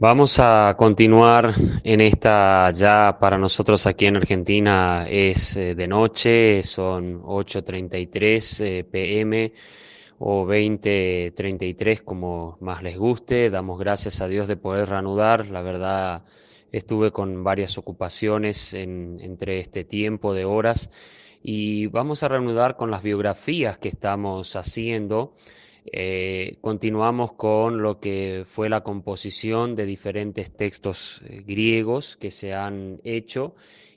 Vamos a continuar en esta, ya para nosotros aquí en Argentina es de noche, son 8:33 p.m. o 20:33 como más les guste. Damos gracias a Dios de poder reanudar. La verdad, estuve con varias ocupaciones entre este tiempo de horas y vamos a reanudar con las biografías que estamos haciendo. Continuamos con lo que fue la composición de diferentes textos griegos que se han hecho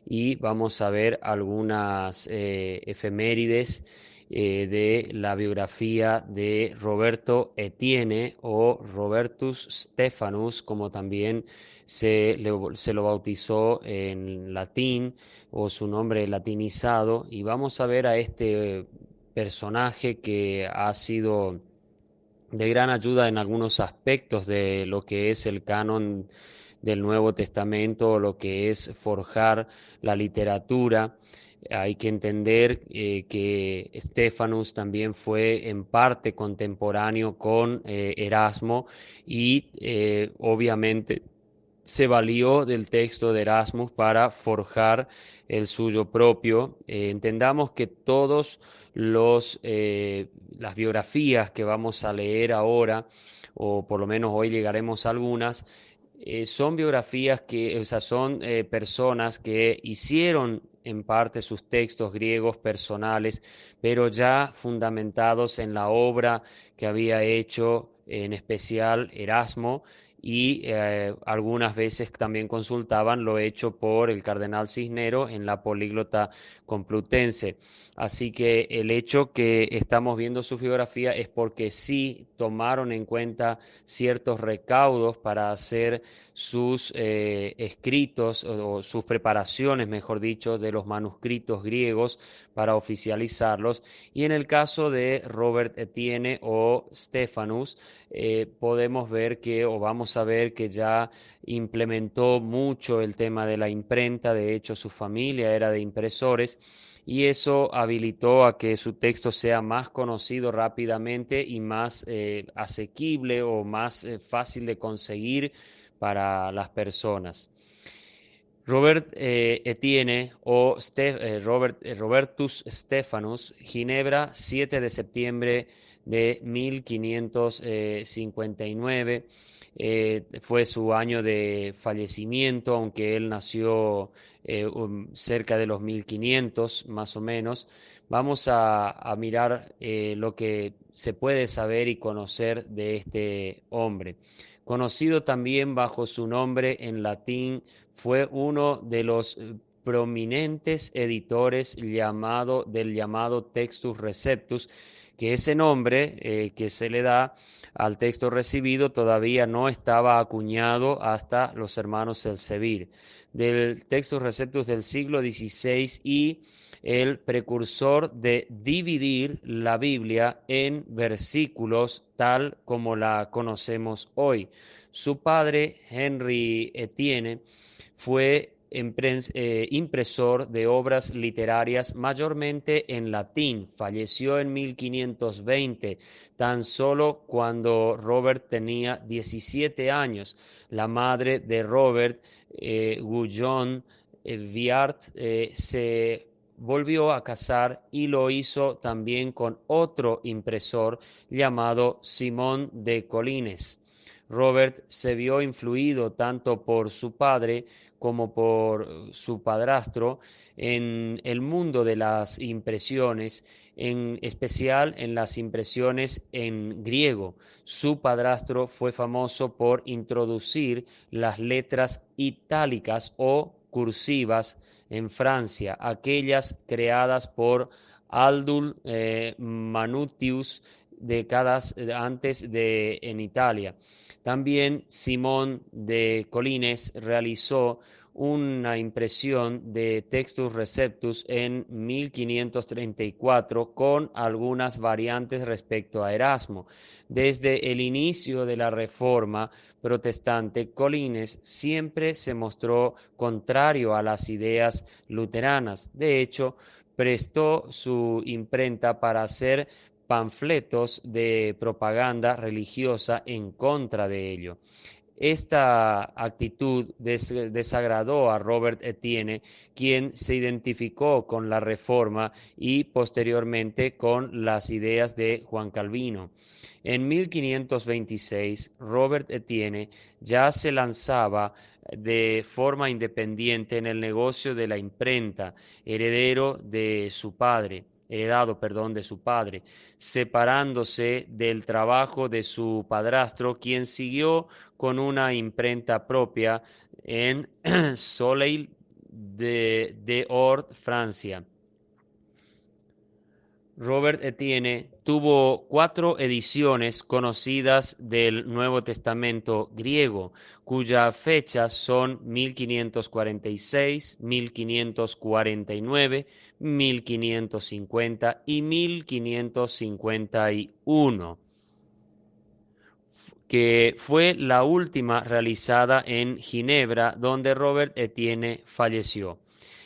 y vamos a ver algunas efemérides de la biografía de Roberto Etienne o Robertus Stephanus, como también se lo bautizó en latín o su nombre latinizado, y vamos a ver a este personaje que ha sido de gran ayuda en algunos aspectos de lo que es el canon del Nuevo Testamento, lo que es forjar la literatura. Hay que entender que Stephanus también fue en parte contemporáneo con Erasmo y obviamente se valió del texto de Erasmus para forjar el suyo propio. Entendamos que todos las biografías que vamos a leer ahora, o por lo menos hoy llegaremos a algunas, son biografías que, o sea, son personas que hicieron en parte sus textos griegos personales, pero ya fundamentados en la obra que había hecho en especial Erasmo y algunas veces también consultaban lo hecho por el cardenal Cisnero en la Políglota Complutense. Así que el hecho que estamos viendo su biografía es porque sí tomaron en cuenta ciertos recaudos para hacer sus escritos o sus preparaciones, mejor dicho, de los manuscritos griegos para oficializarlos. Y en el caso de Robert Etienne o Stephanus, podemos ver que, o vamos a ver que ya implementó mucho el tema de la imprenta. De hecho, su familia era de impresores y eso habilitó a que su texto sea más conocido rápidamente y más asequible o más fácil de conseguir para las personas. Robert Etienne o Robertus Stephanus, Ginebra, 7 de septiembre de 1559. Fue su año de fallecimiento, aunque él nació cerca de los 1500 más o menos. Vamos a mirar lo que se puede saber y conocer de este hombre. Conocido también bajo su nombre en latín, fue uno de los prominentes editores del llamado Textus Receptus, que ese nombre que se le da al texto recibido todavía no estaba acuñado hasta los hermanos Elsevier, del Textus Receptus del siglo XVI y el precursor de dividir la Biblia en versículos tal como la conocemos hoy. Su padre, Henry Etienne, fue impresor de obras literarias mayormente en latín. Falleció en 1520, tan solo cuando Robert tenía 17 años. La madre de Robert, Goujon Viard, se volvió a casar y lo hizo también con otro impresor llamado Simón de Colines. Robert se vio influido tanto por su padre como por su padrastro en el mundo de las impresiones, en especial en las impresiones en griego. Su padrastro fue famoso por introducir las letras itálicas o cursivas en Francia, aquellas creadas por Aldul Manutius décadas antes en Italia. También Simón de Colines realizó una impresión de Textus Receptus en 1534 con algunas variantes respecto a Erasmo. Desde el inicio de la Reforma protestante, Colines siempre se mostró contrario a las ideas luteranas. De hecho, prestó su imprenta para hacer panfletos de propaganda religiosa en contra de ello. Esta actitud desagradó a Robert Estienne, quien se identificó con la Reforma y posteriormente con las ideas de Juan Calvino. En 1526, Robert Estienne ya se lanzaba de forma independiente en el negocio de la imprenta, heredado, perdón, de su padre, separándose del trabajo de su padrastro, quien siguió con una imprenta propia en Soleil de Ord, Francia. Robert Estienne tuvo 4 ediciones conocidas del Nuevo Testamento griego, cuyas fechas son 1546, 1549, 1550 y 1551, que fue la última realizada en Ginebra, donde Robert Estienne falleció.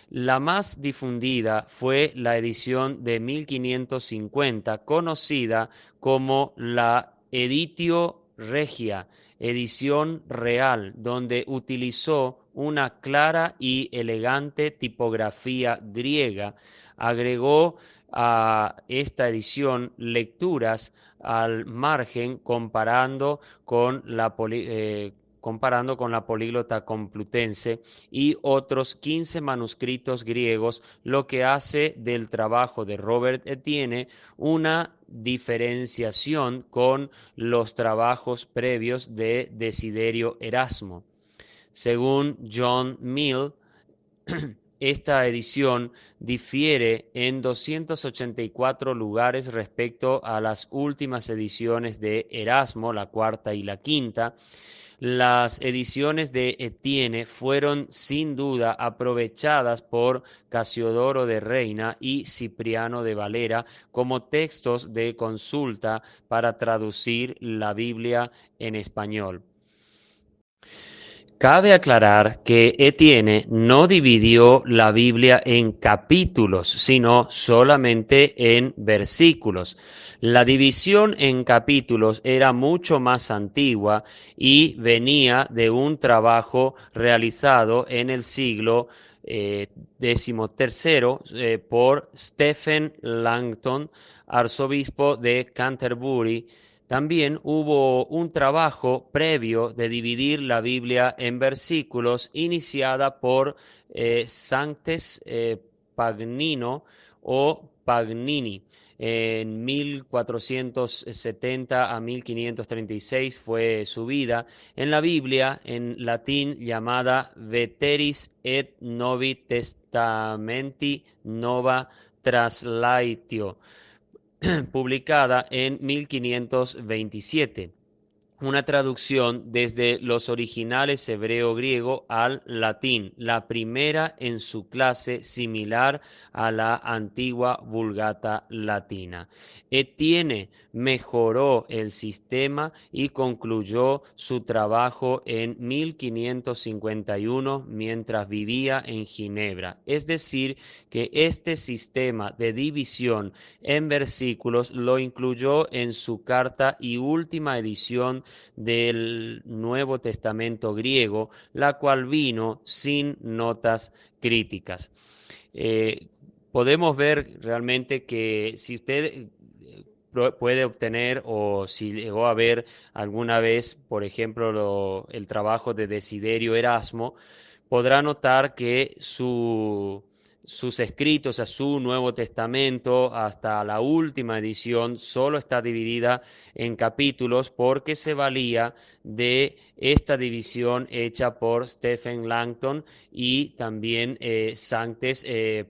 La más difundida fue la edición de 1550, conocida como la Editio Regia, edición real, donde utilizó una clara y elegante tipografía griega. Agregó a esta edición lecturas al margen comparando con la Políglota Complutense y otros 15 manuscritos griegos, lo que hace del trabajo de Robert Estienne una diferenciación con los trabajos previos de Desiderio Erasmo. Según John Mill, esta edición difiere en 284 lugares respecto a las últimas ediciones de Erasmo, la cuarta y la quinta. Las ediciones de Estienne fueron sin duda aprovechadas por Casiodoro de Reina y Cipriano de Valera como textos de consulta para traducir la Biblia en español. Cabe aclarar que Estienne no dividió la Biblia en capítulos, sino solamente en versículos. La división en capítulos era mucho más antigua y venía de un trabajo realizado en el siglo XIII por Stephen Langton, arzobispo de Canterbury. También hubo un trabajo previo de dividir la Biblia en versículos iniciada por Sanctes Pagnino o Pagnini. En 1470 a 1536 fue su vida. En la Biblia, en latín llamada Veteris et Novi Testamenti Nova Translatio, publicada en 1527, una traducción desde los originales hebreo-griego al latín, la primera en su clase similar a la antigua Vulgata latina. Estienne mejoró el sistema y concluyó su trabajo en 1551 mientras vivía en Ginebra. Es decir, que este sistema de división en versículos lo incluyó en su carta y última edición del Nuevo Testamento griego, la cual vino sin notas críticas. Eh, Podemos ver realmente que si usted puede obtener o si llegó a ver alguna vez, por ejemplo, el trabajo de Desiderio Erasmo, podrá notar que sus escritos, a su Nuevo Testamento, hasta la última edición, solo está dividida en capítulos porque se valía de esta división hecha por Stephen Langton y también Sanctes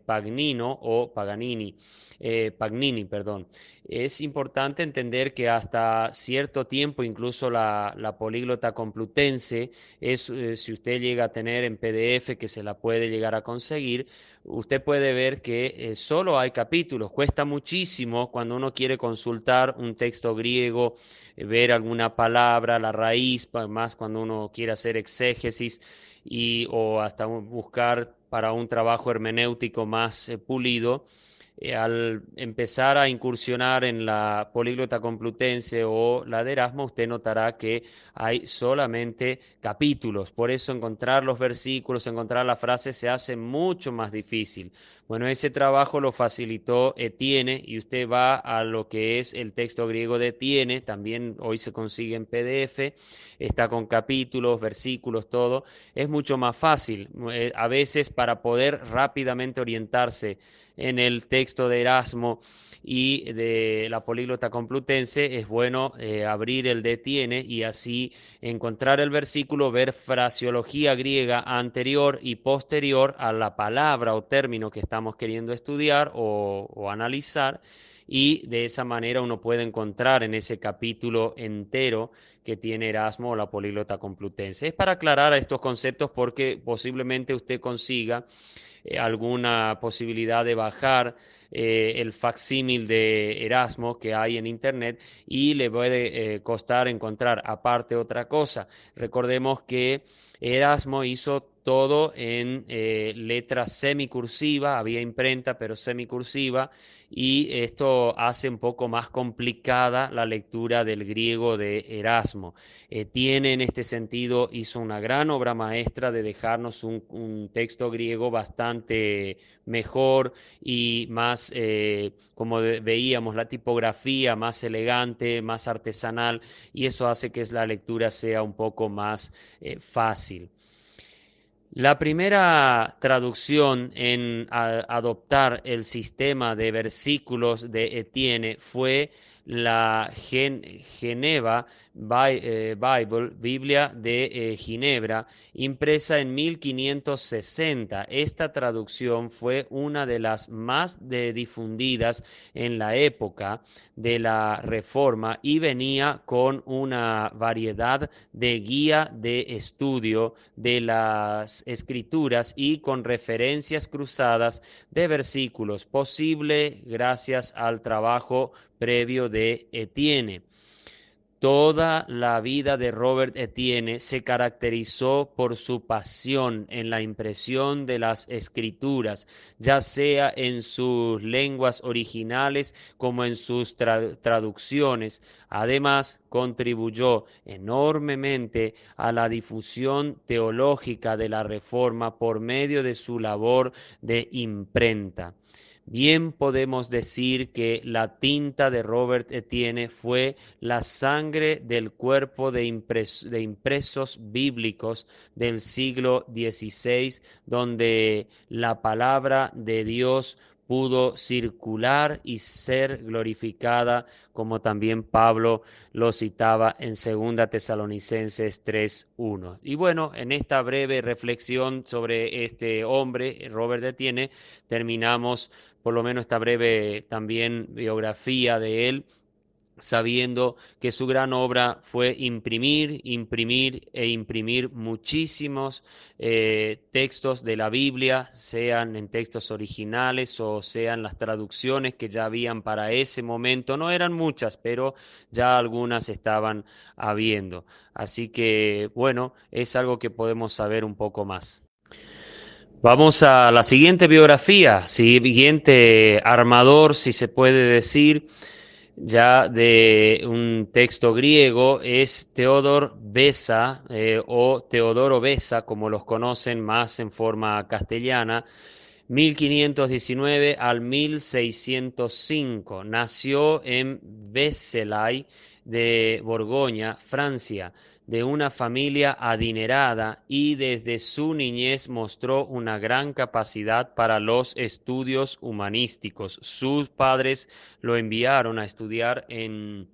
Pagnino o Paganini. Pagnini, perdón. Es importante entender que hasta cierto tiempo, incluso la políglota complutense, si usted llega a tener en PDF, que se la puede llegar a conseguir, usted puede ver que solo hay capítulos. Cuesta muchísimo cuando uno quiere consultar un texto griego, ver alguna palabra, la raíz, más cuando uno quiere hacer exégesis o hasta buscar para un trabajo hermenéutico más pulido. Al empezar a incursionar en la políglota complutense o la de Erasmo, usted notará que hay solamente capítulos. Por eso encontrar los versículos, encontrar la frase se hace mucho más difícil. Bueno, ese trabajo lo facilitó Etienne y usted va a lo que es el texto griego de Etienne, también hoy se consigue en PDF, está con capítulos, versículos, todo. Es mucho más fácil. A veces para poder rápidamente orientarse en el texto de Erasmo y de la políglota complutense, es bueno abrir el de Tiene y así encontrar el versículo, ver fraseología griega anterior y posterior a la palabra o término que estamos queriendo estudiar o analizar, y de esa manera uno puede encontrar en ese capítulo entero que tiene Erasmo o la políglota complutense. Es para aclarar estos conceptos porque posiblemente usted consiga alguna posibilidad de bajar el facsímil de Erasmo que hay en internet y le puede costar encontrar aparte otra cosa. Recordemos que Erasmo hizo todo en letra semicursiva, había imprenta pero semicursiva, y esto hace un poco más complicada la lectura del griego de Erasmo. Tiene en este sentido, hizo una gran obra maestra de dejarnos un texto griego bastante mejor y más, como veíamos, la tipografía más elegante, más artesanal, y eso hace que la lectura sea un poco más fácil. La primera traducción en adoptar el sistema de versículos de Etienne fue la Geneva Bible, Biblia de Ginebra, impresa en 1560. Esta traducción fue una de las más difundidas en la época de la Reforma y venía con una variedad de guía de estudio de las escrituras y con referencias cruzadas de versículos, posible gracias al trabajo previo de Etienne. Toda la vida de Robert Etienne se caracterizó por su pasión en la impresión de las escrituras, ya sea en sus lenguas originales como en sus traducciones. Además, contribuyó enormemente a la difusión teológica de la Reforma por medio de su labor de imprenta. Bien podemos decir que la tinta de Robert Etienne fue la sangre del cuerpo de impresos bíblicos del siglo XVI, donde la palabra de Dios pudo circular y ser glorificada, como también Pablo lo citaba en Segunda Tesalonicenses 3:1. Y bueno, en esta breve reflexión sobre este hombre, Robert Etienne, terminamos por lo menos esta breve también biografía de él, sabiendo que su gran obra fue imprimir, imprimir e imprimir muchísimos textos de la Biblia, sean en textos originales o sean las traducciones que ya habían para ese momento. No eran muchas, pero ya algunas estaban habiendo. Así que, bueno, es algo que podemos saber un poco más. Vamos a la siguiente biografía, siguiente armador, si se puede decir, ya de un texto griego, es Teodor Beza o Teodoro Beza, como los conocen más en forma castellana, 1519 al 1605. Nació en Vézelay de Borgoña, Francia, de una familia adinerada, y desde su niñez mostró una gran capacidad para los estudios humanísticos. Sus padres lo enviaron a estudiar en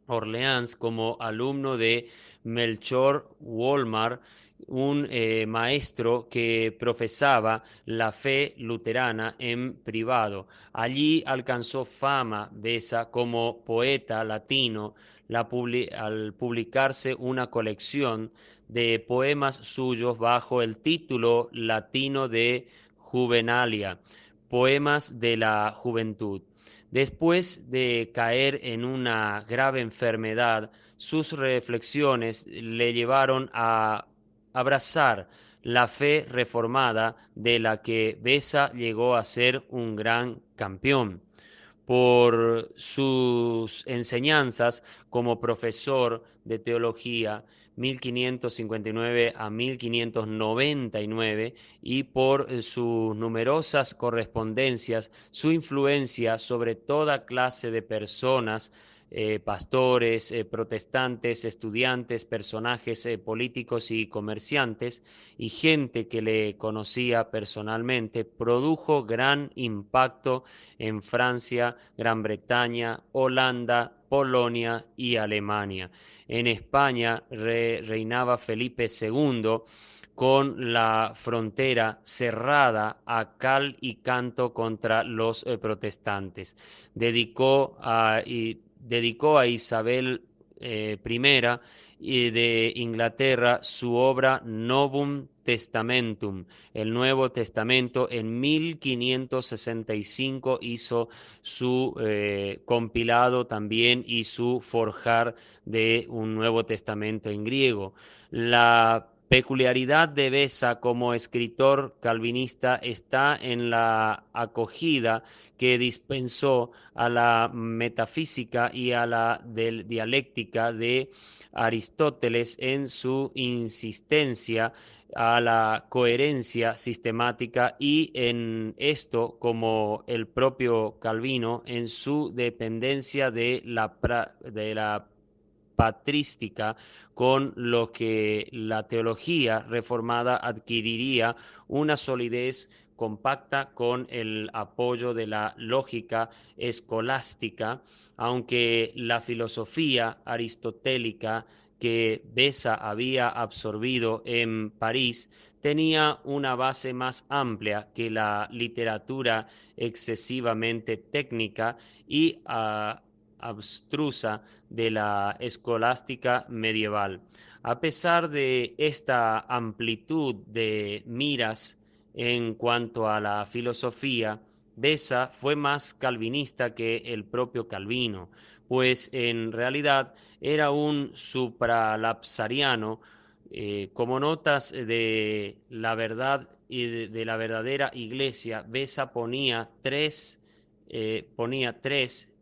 Orleans como alumno de Melchor Wolmar, un maestro que profesaba la fe luterana en privado. Allí alcanzó fama Beza como poeta latino al publicarse una colección de poemas suyos bajo el título latino de Juvenalia, Poemas de la Juventud. Después de caer en una grave enfermedad, sus reflexiones le llevaron a abrazar la fe reformada de la que Beza llegó a ser un gran campeón. Por sus enseñanzas como profesor de teología 1559 a 1599 y por sus numerosas correspondencias, su influencia sobre toda clase de personas, pastores, protestantes, estudiantes, personajes políticos y comerciantes, y gente que le conocía personalmente, produjo gran impacto en Francia, Gran Bretaña, Holanda, Polonia y Alemania. En España reinaba Felipe II con la frontera cerrada a cal y canto contra los protestantes. Dedicó a Isabel I de Inglaterra su obra Novum Testamentum, el Nuevo Testamento. En 1565 hizo su compilado también y su forjar de un Nuevo Testamento en griego. La peculiaridad de Beza como escritor calvinista está en la acogida que dispensó a la metafísica y a la dialéctica de Aristóteles en su insistencia a la coherencia sistemática, y en esto, como el propio Calvino, en su dependencia de la patrística, con lo que la teología reformada adquiriría una solidez compacta con el apoyo de la lógica escolástica, aunque la filosofía aristotélica que Beza había absorbido en París tenía una base más amplia que la literatura excesivamente técnica y abstrusa de la escolástica medieval. A pesar de esta amplitud de miras en cuanto a la filosofía, Beza fue más calvinista que el propio Calvino, pues en realidad era un supralapsariano. Como notas de la verdad y de la verdadera iglesia, Beza ponía tres: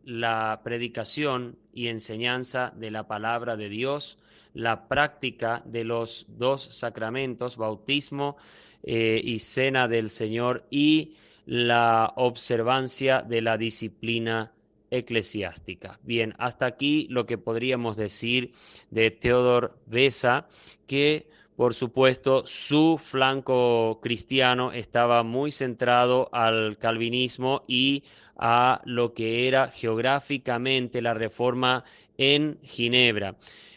la predicación y enseñanza de la palabra de Dios, la práctica de los dos sacramentos, bautismo y cena del Señor, y la observancia de la disciplina eclesiástica. Bien, hasta aquí lo que podríamos decir de Theodor Beza, que por supuesto su flanco cristiano estaba muy centrado al calvinismo y a lo que era geográficamente la reforma en Ginebra.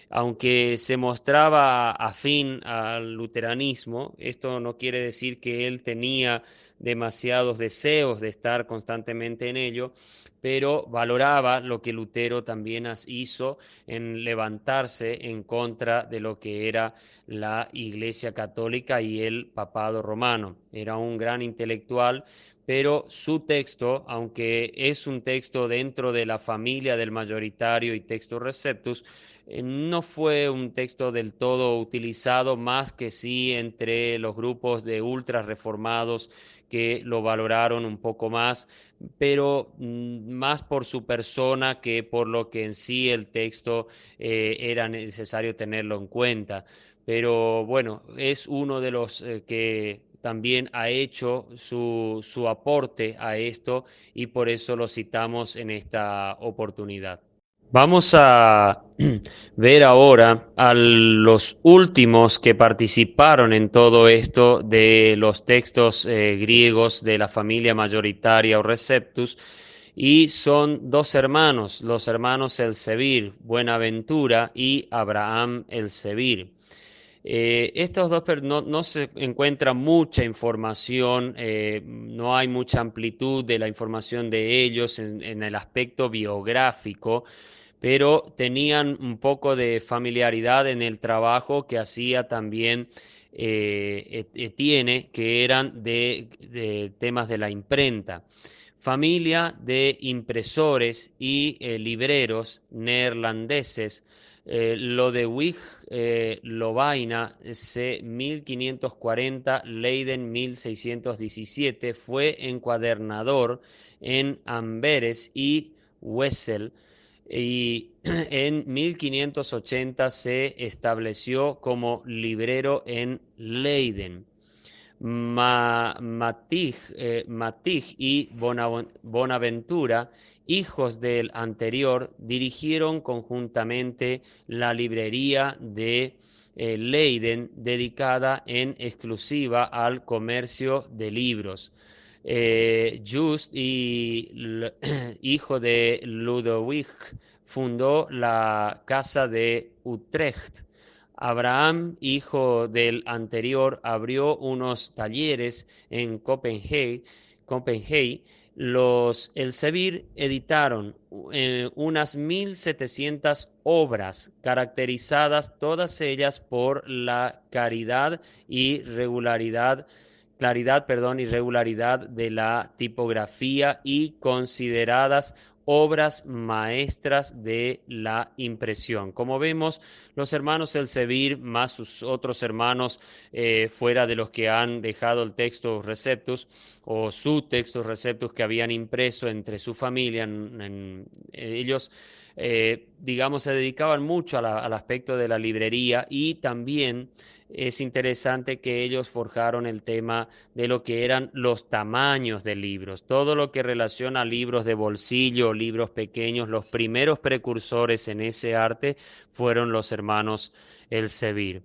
Aunque se mostraba afín al luteranismo, esto no quiere decir que él tenía demasiados deseos de estar constantemente en ello, pero valoraba lo que Lutero también hizo en levantarse en contra de lo que era la Iglesia Católica y el Papado Romano. Era un gran intelectual, pero su texto, aunque es un texto dentro de la familia del Mayoritario y Textus Receptus, no fue un texto del todo utilizado, más que sí entre los grupos de ultra reformados que lo valoraron un poco más, pero más por su persona que por lo que en sí el texto era necesario tenerlo en cuenta. Pero bueno, es uno de los que también ha hecho su aporte a esto, y por eso lo citamos en esta oportunidad. Vamos a ver ahora a los últimos que participaron en todo esto de los textos griegos de la familia mayoritaria o Receptus, y son dos hermanos, los hermanos Elzevir, Buenaventura y Abraham Elzevir. Estos dos no se encuentra mucha información, no hay mucha amplitud de la información de ellos en el aspecto biográfico, pero tenían un poco de familiaridad en el trabajo que hacía también Etienne, que eran de temas de la imprenta. Familia de impresores y libreros neerlandeses, Lodewijk Lovaina, C. 1540, Leiden 1617, fue encuadernador en Amberes y Wesel, y en 1580 se estableció como librero en Leiden. Matig y Bonaventura, hijos del anterior, dirigieron conjuntamente la librería de Leiden, dedicada en exclusiva al comercio de libros. Just, hijo de Ludovic, fundó la Casa de Utrecht. Abraham, hijo del anterior, abrió unos talleres en Copenhague. Los Elsevier editaron unas 1700 obras, caracterizadas todas ellas por la claridad y regularidad de la tipografía, y consideradas obras maestras de la impresión. Como vemos, los hermanos Elsevier, más sus otros hermanos, fuera de los que han dejado el Textus Receptus o su Textus Receptus que habían impreso entre su familia, ellos, digamos, se dedicaban mucho al aspecto de la librería, y también es interesante que ellos forjaron el tema de lo que eran los tamaños de libros, todo lo que relaciona a libros de bolsillo, libros pequeños. Los primeros precursores en ese arte fueron los hermanos Elsevier.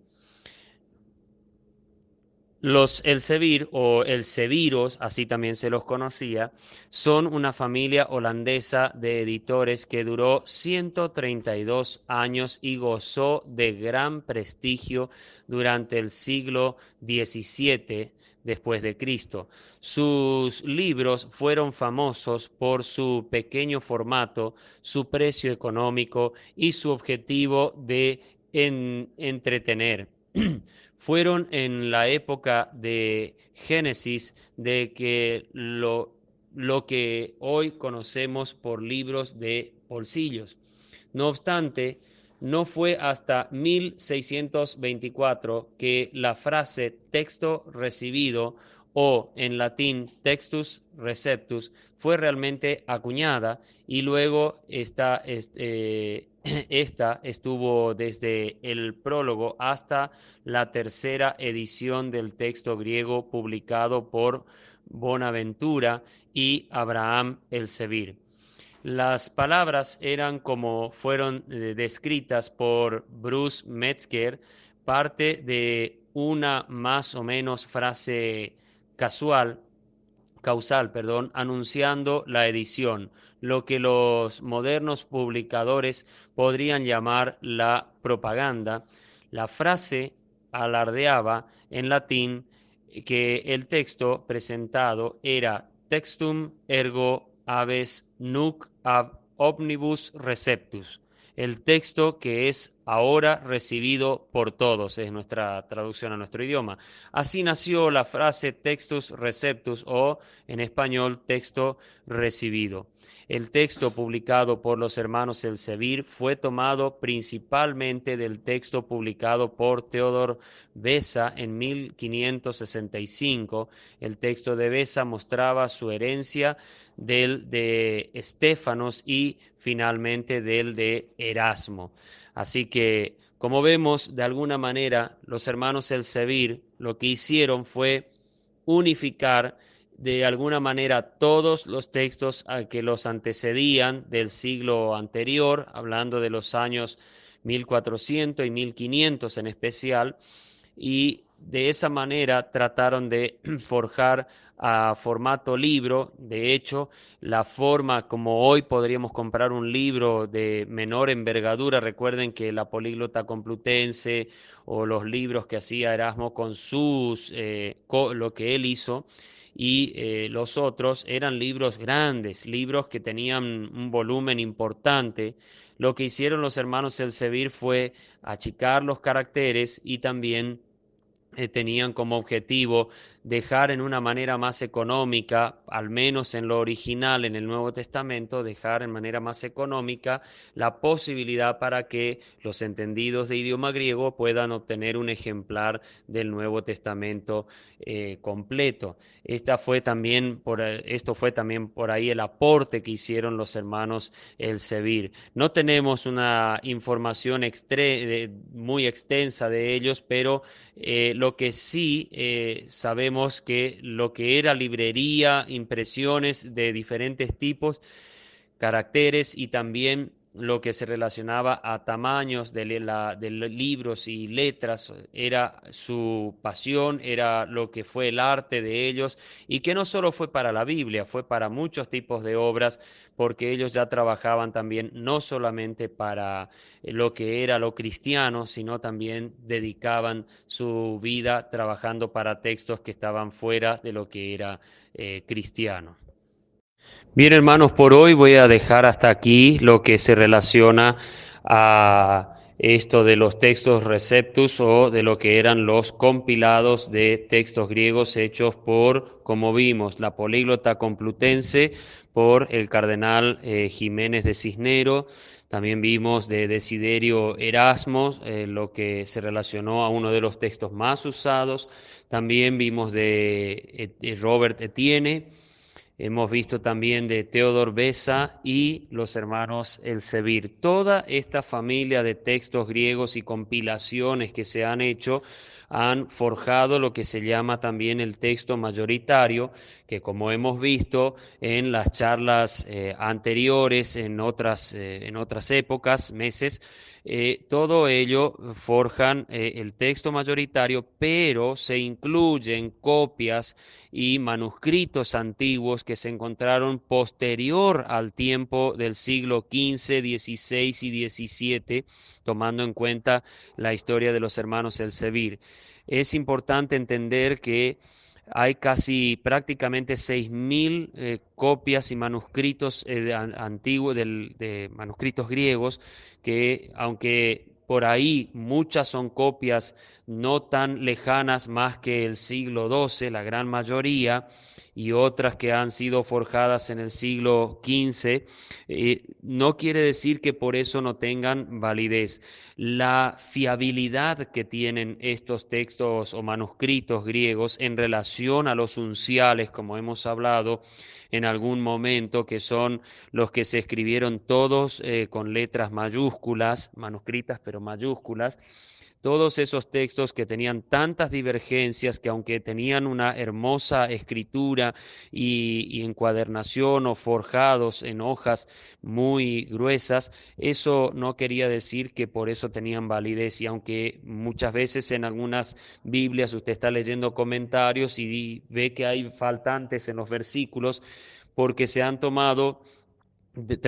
Los Elsevier o Elseviros, así también se los conocía, son una familia holandesa de editores que duró 132 años y gozó de gran prestigio durante el siglo XVII después de Cristo. Sus libros fueron famosos por su pequeño formato, su precio económico y su objetivo de entretener. Fueron en la época de Génesis de que lo que hoy conocemos por libros de bolsillos. No obstante, no fue hasta 1624 que la frase texto recibido, o en latín textus receptus, fue realmente acuñada, y luego esta estuvo desde el prólogo hasta la tercera edición del texto griego publicado por Bonaventura y Abraham Elsevier. Las palabras eran como fueron descritas por Bruce Metzger, parte de una más o menos frase casual, anunciando la edición, lo que los modernos publicadores podrían llamar la propaganda. La frase alardeaba en latín que el texto presentado era textum ergo habes nunc ab omnibus receptus, el texto que es ahora recibido por todos, es nuestra traducción a nuestro idioma. Así nació la frase textus receptus, o en español texto recibido. El texto publicado por los hermanos Elsevier fue tomado principalmente del texto publicado por Theodor Beza en 1565. El texto de Beza mostraba su herencia del de Estéfanos y finalmente del de Erasmo. Así que, como vemos, de alguna manera, los hermanos Elsevier lo que hicieron fue unificar de alguna manera todos los textos que los antecedían del siglo anterior, hablando de los años 1400 y 1500 en especial, y de esa manera trataron de forjar a formato libro. De hecho, la forma como hoy podríamos comprar un libro de menor envergadura, recuerden que la Políglota Complutense o los libros que hacía Erasmo con lo que él hizo, y los otros eran libros grandes, libros que tenían un volumen importante. Lo que hicieron los hermanos Elsevier fue achicar los caracteres y también tenían como objetivo dejar en una manera más económica, al menos en lo original, en el Nuevo Testamento, dejar en manera más económica la posibilidad para que los entendidos de idioma griego puedan obtener un ejemplar del Nuevo Testamento completo. Esto fue también por ahí el aporte que hicieron los hermanos Elsevier. No tenemos una información muy extensa de ellos, pero lo que sí sabemos que lo que era librería, impresiones de diferentes tipos, caracteres y también lo que se relacionaba a tamaños de libros y letras, era su pasión, era lo que fue el arte de ellos, y que no solo fue para la Biblia, fue para muchos tipos de obras, porque ellos ya trabajaban también no solamente para lo que era lo cristiano, sino también dedicaban su vida trabajando para textos que estaban fuera de lo que era cristiano. Bien, hermanos, por hoy voy a dejar hasta aquí lo que se relaciona a esto de los textos receptus o de lo que eran los compilados de textos griegos hechos por, como vimos, la Políglota Complutense, por el cardenal Jiménez de Cisnero. También vimos de Desiderio Erasmo, lo que se relacionó a uno de los textos más usados. También vimos de Robert Etienne. Hemos visto también de Theodor Beza y los hermanos Elsevier. Toda esta familia de textos griegos y compilaciones que se han hecho han forjado lo que se llama también el texto mayoritario, que como hemos visto en las charlas anteriores, en otras épocas, meses, todo ello forjan el texto mayoritario, pero se incluyen copias y manuscritos antiguos que se encontraron posterior al tiempo del siglo XV, XVI y XVII, tomando en cuenta la historia de los hermanos Elsevier. Es importante entender que hay casi prácticamente 6.000 copias y manuscritos antiguos de manuscritos griegos que, aunque por ahí muchas son copias no tan lejanas más que el siglo XII, la gran mayoría, y otras que han sido forjadas en el siglo XV, no quiere decir que por eso no tengan validez. La fiabilidad que tienen estos textos o manuscritos griegos en relación a los unciales, como hemos hablado en algún momento, que son los que se escribieron todos con letras mayúsculas, manuscritas pero mayúsculas, todos esos textos que tenían tantas divergencias, que aunque tenían una hermosa escritura y encuadernación o forjados en hojas muy gruesas, eso no quería decir que por eso tenían validez. Y aunque muchas veces en algunas Biblias usted está leyendo comentarios y ve que hay faltantes en los versículos, porque se han tomado de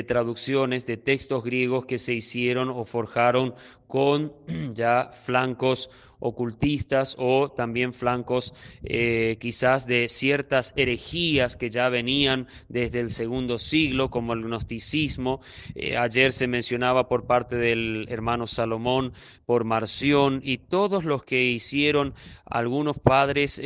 traducciones de textos griegos que se hicieron o forjaron con ya flancos ocultistas o también flancos quizás de ciertas herejías que ya venían desde el segundo siglo, como el gnosticismo. Ayer se mencionaba por parte del hermano Salomón, por Marción y todos los que hicieron algunos padres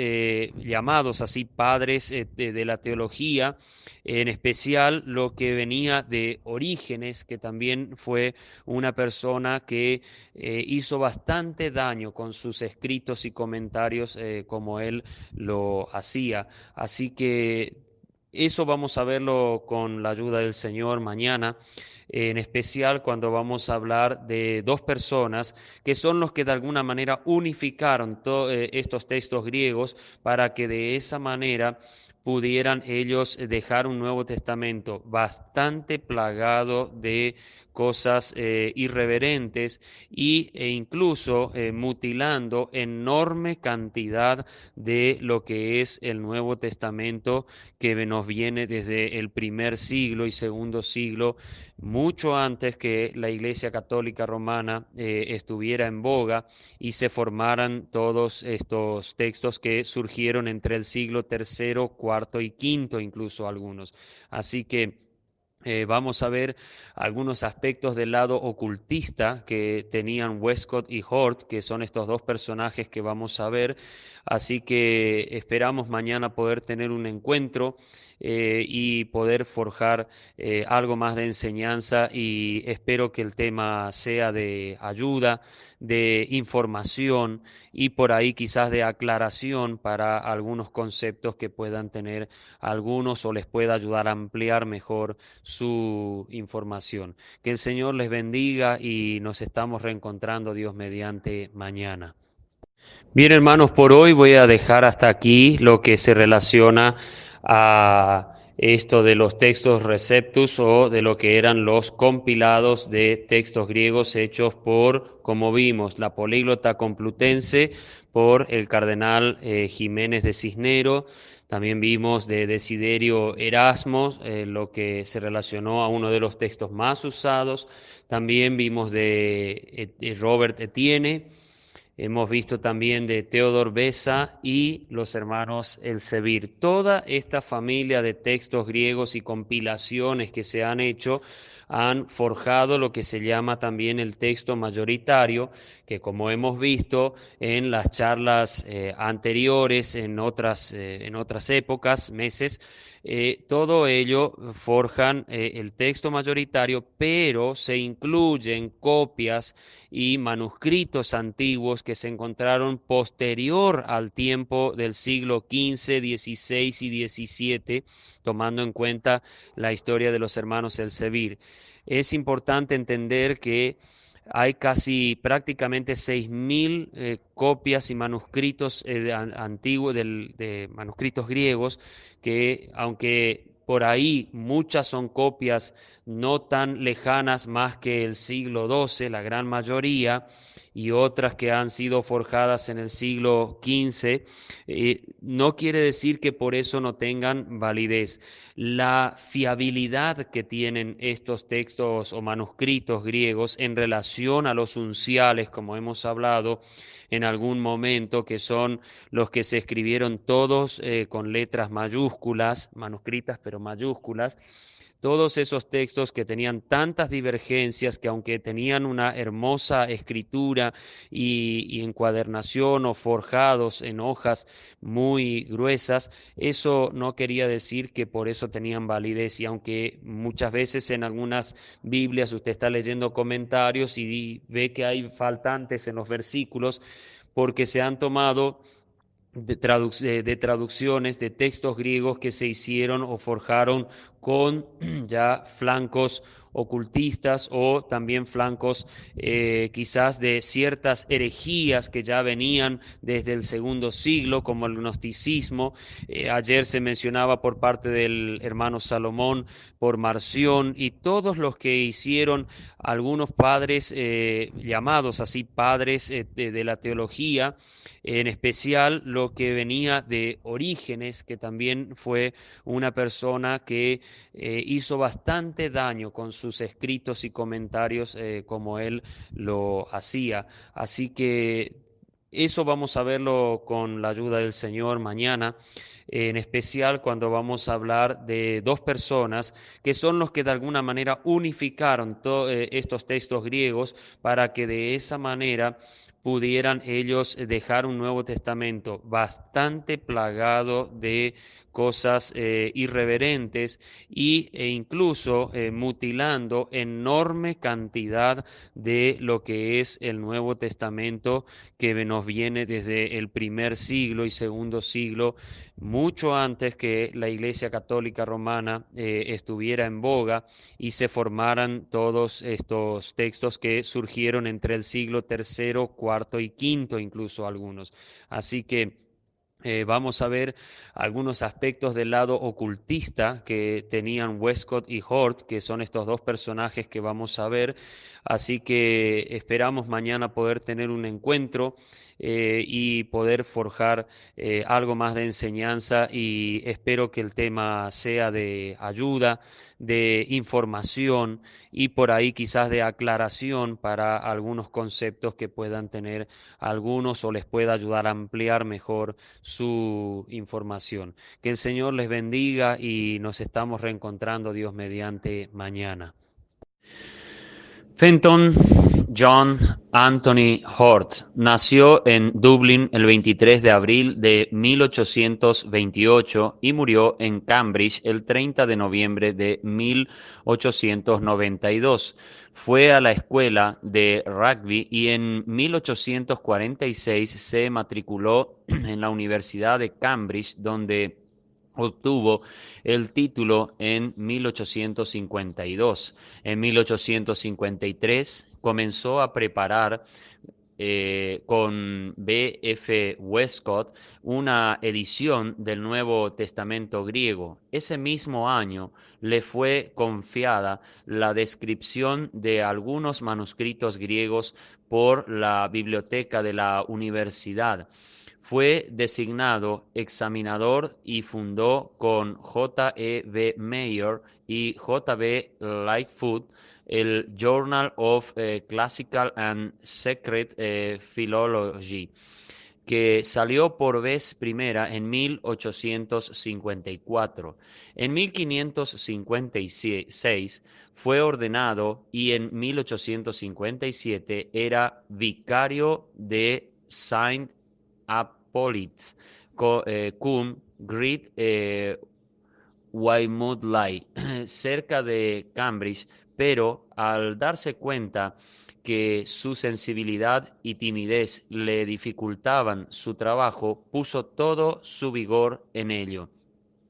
llamados así padres de la teología, en especial lo que venía de Orígenes, que también fue una persona que hizo bastante daño con sus escritos y comentarios como él lo hacía. Así que eso vamos a verlo con la ayuda del Señor mañana, en especial cuando vamos a hablar de dos personas que son los que de alguna manera unificaron estos textos griegos para que de esa manera pudieran ellos dejar un Nuevo Testamento bastante plagado de cosas irreverentes e incluso mutilando enorme cantidad de lo que es el Nuevo Testamento que nos viene desde el primer siglo y segundo siglo, mucho antes que la Iglesia Católica Romana estuviera en boga y se formaran todos estos textos que surgieron entre el siglo tercero, cuarto y quinto, incluso algunos. Así que Vamos a ver algunos aspectos del lado ocultista que tenían Westcott y Hort, que son estos dos personajes que vamos a ver. Así que esperamos mañana poder tener un encuentro y poder forjar algo más de enseñanza, y espero que el tema sea de ayuda, de información y por ahí quizás de aclaración para algunos conceptos que puedan tener algunos, o les pueda ayudar a ampliar mejor su información. Que el Señor les bendiga y nos estamos reencontrando, Dios mediante, mañana. Bien, hermanos, por hoy voy a dejar hasta aquí lo que se relaciona a esto de los textos receptus, o de lo que eran los compilados de textos griegos hechos por, como vimos, la Políglota Complutense, por el cardenal Jiménez de Cisnero. También vimos de Desiderio Erasmo, lo que se relacionó a uno de los textos más usados. También vimos de Robert Etienne. Hemos visto también de Theodor Beza y los hermanos Elsevier. Toda esta familia de textos griegos y compilaciones que se han hecho han forjado lo que se llama también el texto mayoritario, que, como hemos visto en las charlas anteriores, en otras épocas, meses, todo ello forjan el texto mayoritario, pero se incluyen copias y manuscritos antiguos que se encontraron posterior al tiempo del siglo XV, XVI y XVII, tomando en cuenta la historia de los hermanos Elsevier. Es importante entender que hay casi prácticamente 6.000 copias y manuscritos antiguos de manuscritos griegos, que, aunque por ahí muchas son copias no tan lejanas más que el siglo XII, la gran mayoría, y otras que han sido forjadas en el siglo XV, no quiere decir que por eso no tengan validez. La fiabilidad que tienen estos textos o manuscritos griegos en relación a los unciales, como hemos hablado en algún momento, que son los que se escribieron todos con letras mayúsculas, manuscritas pero mayúsculas. Todos esos textos que tenían tantas divergencias, que aunque tenían una hermosa escritura y encuadernación o forjados en hojas muy gruesas, eso no quería decir que por eso tenían validez. Y aunque muchas veces en algunas Biblias usted está leyendo comentarios y ve que hay faltantes en los versículos, porque se han tomado de traducciones de textos griegos que se hicieron o forjaron con ya flancos ocultistas, o también flancos quizás de ciertas herejías que ya venían desde el segundo siglo, como el gnosticismo. Ayer se mencionaba por parte del hermano Salomón, por Marción, y todos los que hicieron algunos padres, llamados así padres de la teología, en especial lo que venía de Orígenes, que también fue una persona que hizo bastante daño con sus escritos y comentarios, como él lo hacía. Así que eso vamos a verlo con la ayuda del Señor mañana, en especial cuando vamos a hablar de dos personas que son los que de alguna manera unificaron estos textos griegos, para que de esa manera pudieran ellos dejar un Nuevo Testamento bastante plagado de cosas irreverentes, e incluso mutilando enorme cantidad de lo que es el Nuevo Testamento, que nos viene desde el primer siglo y segundo siglo, mucho antes que la Iglesia Católica Romana estuviera en boga y se formaran todos estos textos que surgieron entre el siglo tercero, cuarto y quinto, incluso algunos. Así que vamos a ver algunos aspectos del lado ocultista que tenían Westcott y Hort, que son estos dos personajes que vamos a ver. Así que esperamos mañana poder tener un encuentro y poder forjar algo más de enseñanza, y espero que el tema sea de ayuda, de información y por ahí quizás de aclaración para algunos conceptos que puedan tener algunos, o les pueda ayudar a ampliar mejor su información. Que el Señor les bendiga y nos estamos reencontrando, Dios mediante, mañana. Fenton John Anthony Hort nació en Dublín el 23 de abril de 1828 y murió en Cambridge el 30 de noviembre de 1892. Fue a la escuela de rugby y en 1846 se matriculó en la Universidad de Cambridge, donde obtuvo el título en 1852. En 1853 comenzó a preparar con B. F. Westcott una edición del Nuevo Testamento griego. Ese mismo año le fue confiada la descripción de algunos manuscritos griegos por la biblioteca de la universidad. Fue designado examinador y fundó con J. E. B. Mayer y J. B. Lightfoot el Journal of Classical and Sacred Philology, que salió por vez primera en 1854. En 1556 fue ordenado y en 1857 era vicario de Saint Hippolyte cum Great Weymouth cerca de Cambridge, pero al darse cuenta que su sensibilidad y timidez le dificultaban su trabajo, puso todo su vigor en ello.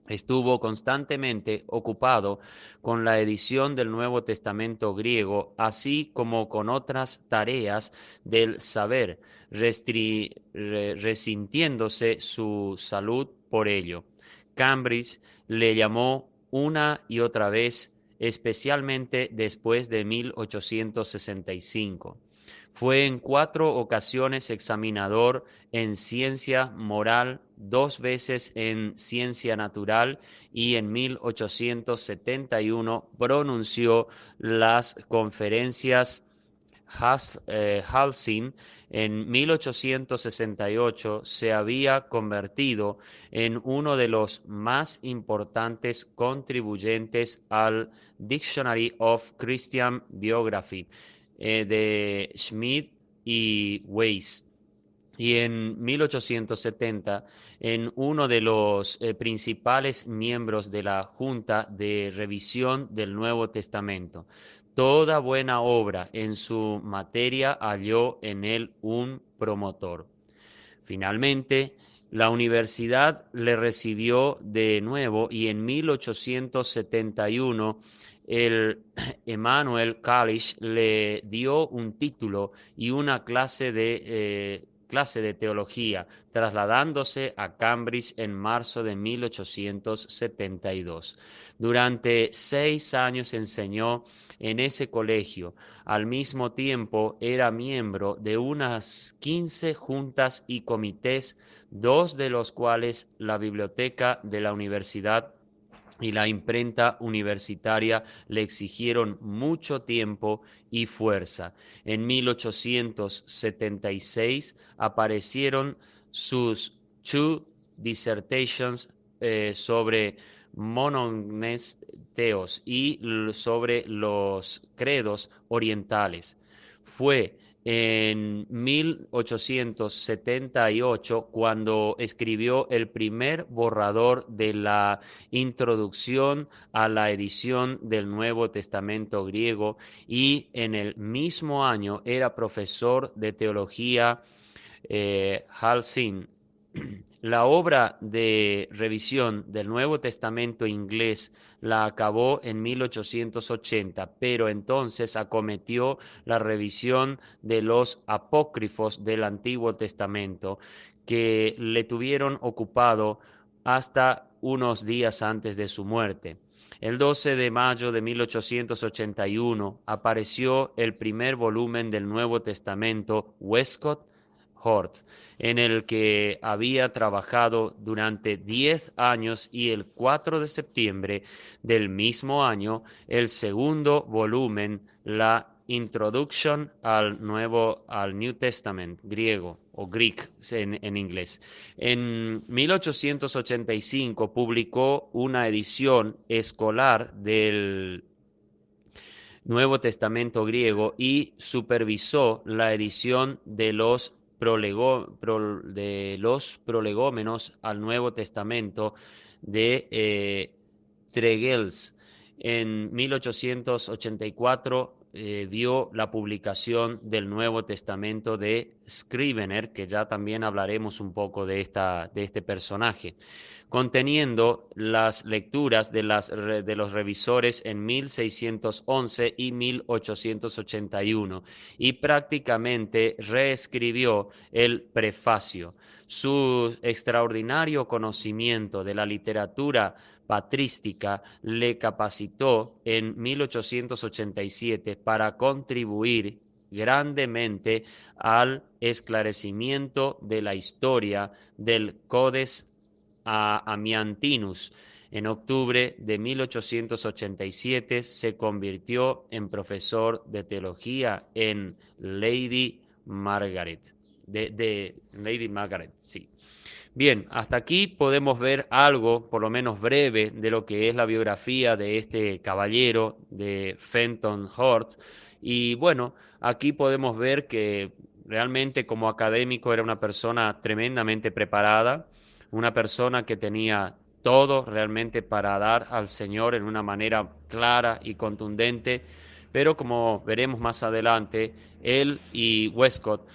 Estuvo constantemente ocupado con la edición del Nuevo Testamento griego, así como con otras tareas del saber, resintiéndose su salud por ello. Cambridge le llamó una y otra vez, especialmente después de 1865. Fue en 4 ocasiones examinador en ciencia moral, 2 veces en ciencia natural y en 1871 pronunció las conferencias Halsing. En 1868 se había convertido en uno de los más importantes contribuyentes al Dictionary of Christian Biography de Schmidt y Weiss, y en 1870 en uno de los principales miembros de la Junta de Revisión del Nuevo Testamento. Toda buena obra en su materia halló en él un promotor. Finalmente, la universidad le recibió de nuevo y en 1871 el Emmanuel College le dio un título y una clase de teología, trasladándose a Cambridge en marzo de 1872. Durante 6 años enseñó en ese colegio. Al mismo tiempo era miembro de unas 15 juntas y comités, 2 de los cuales la biblioteca de la universidad y la imprenta universitaria le exigieron mucho tiempo y fuerza. En 1876 aparecieron sus Two Dissertations sobre monogneteos y sobre los credos orientales. Fue en 1878 cuando escribió el primer borrador de la introducción a la edición del Nuevo Testamento griego y en el mismo año era profesor de teología Halsing. La obra de revisión del Nuevo Testamento inglés la acabó en 1880, pero entonces acometió la revisión de los apócrifos del Antiguo Testamento, que le tuvieron ocupado hasta unos días antes de su muerte. El 12 de mayo de 1881 apareció el primer volumen del Nuevo Testamento, Westcott Hort, en el que había trabajado durante 10 años, y el 4 de septiembre del mismo año el segundo volumen, la Introduction al New Testament, griego o Greek en inglés. En 1885 publicó una edición escolar del Nuevo Testamento griego y supervisó la edición de los prolegómenos al Nuevo Testamento de Tregelles. En 1884 vio la publicación del Nuevo Testamento de Scrivener, que ya también hablaremos un poco de este personaje, conteniendo las lecturas de los revisores en 1611 y 1881, y prácticamente reescribió el prefacio. Su extraordinario conocimiento de la literatura patrística le capacitó en 1887 para contribuir grandemente al esclarecimiento de la historia del Codex Amiantinus. En octubre de 1887 se convirtió en profesor de teología en Lady Margaret. Lady Margaret, sí. Bien, hasta aquí podemos ver algo, por lo menos breve, de lo que es la biografía de este caballero de Fenton Hort. Y bueno, aquí podemos ver que realmente como académico era una persona tremendamente preparada, una persona que tenía todo realmente para dar al Señor en una manera clara y contundente, pero como veremos más adelante, él y Westcott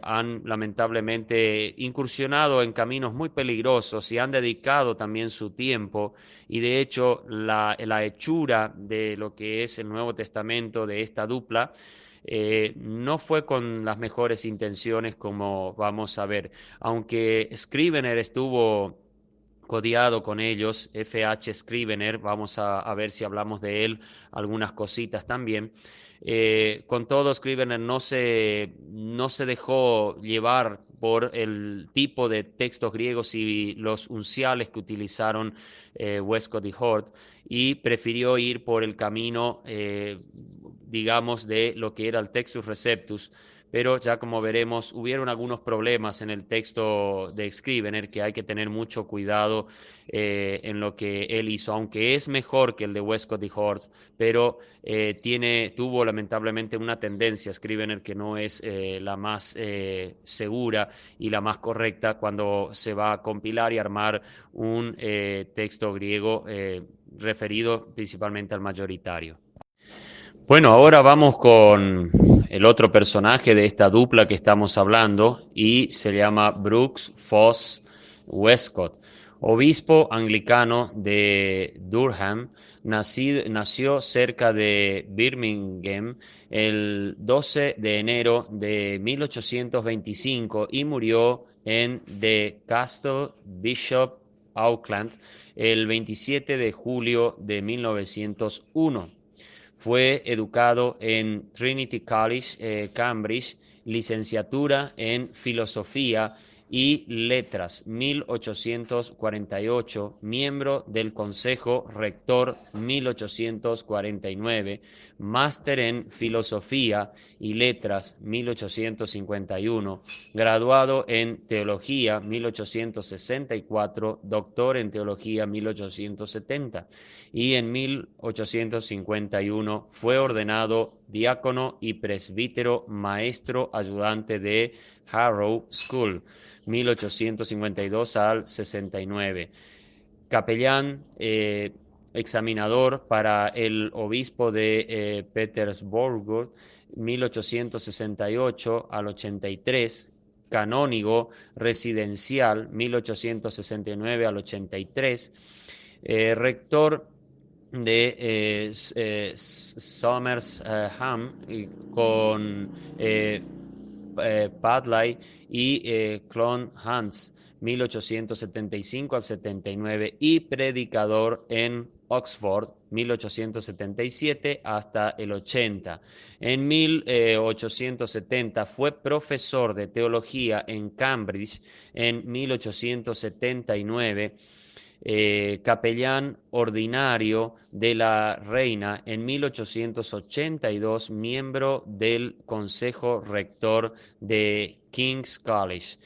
han lamentablemente incursionado en caminos muy peligrosos y han dedicado también su tiempo, y de hecho la hechura de lo que es el Nuevo Testamento de esta dupla no fue con las mejores intenciones, como vamos a ver. Aunque Scrivener estuvo codiado con ellos, F.H. Scrivener, vamos a ver si hablamos de él, algunas cositas también. Con todo, Scrivener no se dejó llevar por el tipo de textos griegos y los unciales que utilizaron Westcott y Hort, y prefirió ir por el camino, digamos, de lo que era el Textus Receptus. Pero ya como veremos, hubieron algunos problemas en el texto de Scrivener que hay que tener mucho cuidado en lo que él hizo, aunque es mejor que el de Westcott y Hort, pero tuvo lamentablemente una tendencia Scrivener que no es la más segura y la más correcta cuando se va a compilar y armar un texto griego referido principalmente al mayoritario. Bueno, ahora vamos con el otro personaje de esta dupla que estamos hablando, y se llama Brooks Foss Westcott, obispo anglicano de Durham. Nació cerca de Birmingham el 12 de enero de 1825 y murió en The Castle Bishop Auckland el 27 de julio de 1901. Fue educado en Trinity College, Cambridge, licenciatura en Filosofía y Letras, 1848, miembro del Consejo Rector, 1849, máster en Filosofía y Letras, 1851, graduado en Teología, 1864, doctor en Teología, 1870, y en 1851 fue ordenado diácono y presbítero maestro ayudante de Harrow School, 1852 al 69. Capellán, examinador para el obispo de Petersburgo, 1868 al 83. Canónigo residencial, 1869 al 83. Rector de Somersham con Padley y Clon Hans, 1875 al 79, y predicador en Oxford, 1877 hasta el 80. En 1870 fue profesor de teología en Cambridge. En 1879 capellán ordinario de la reina en 1882, miembro del Consejo Rector de King's College,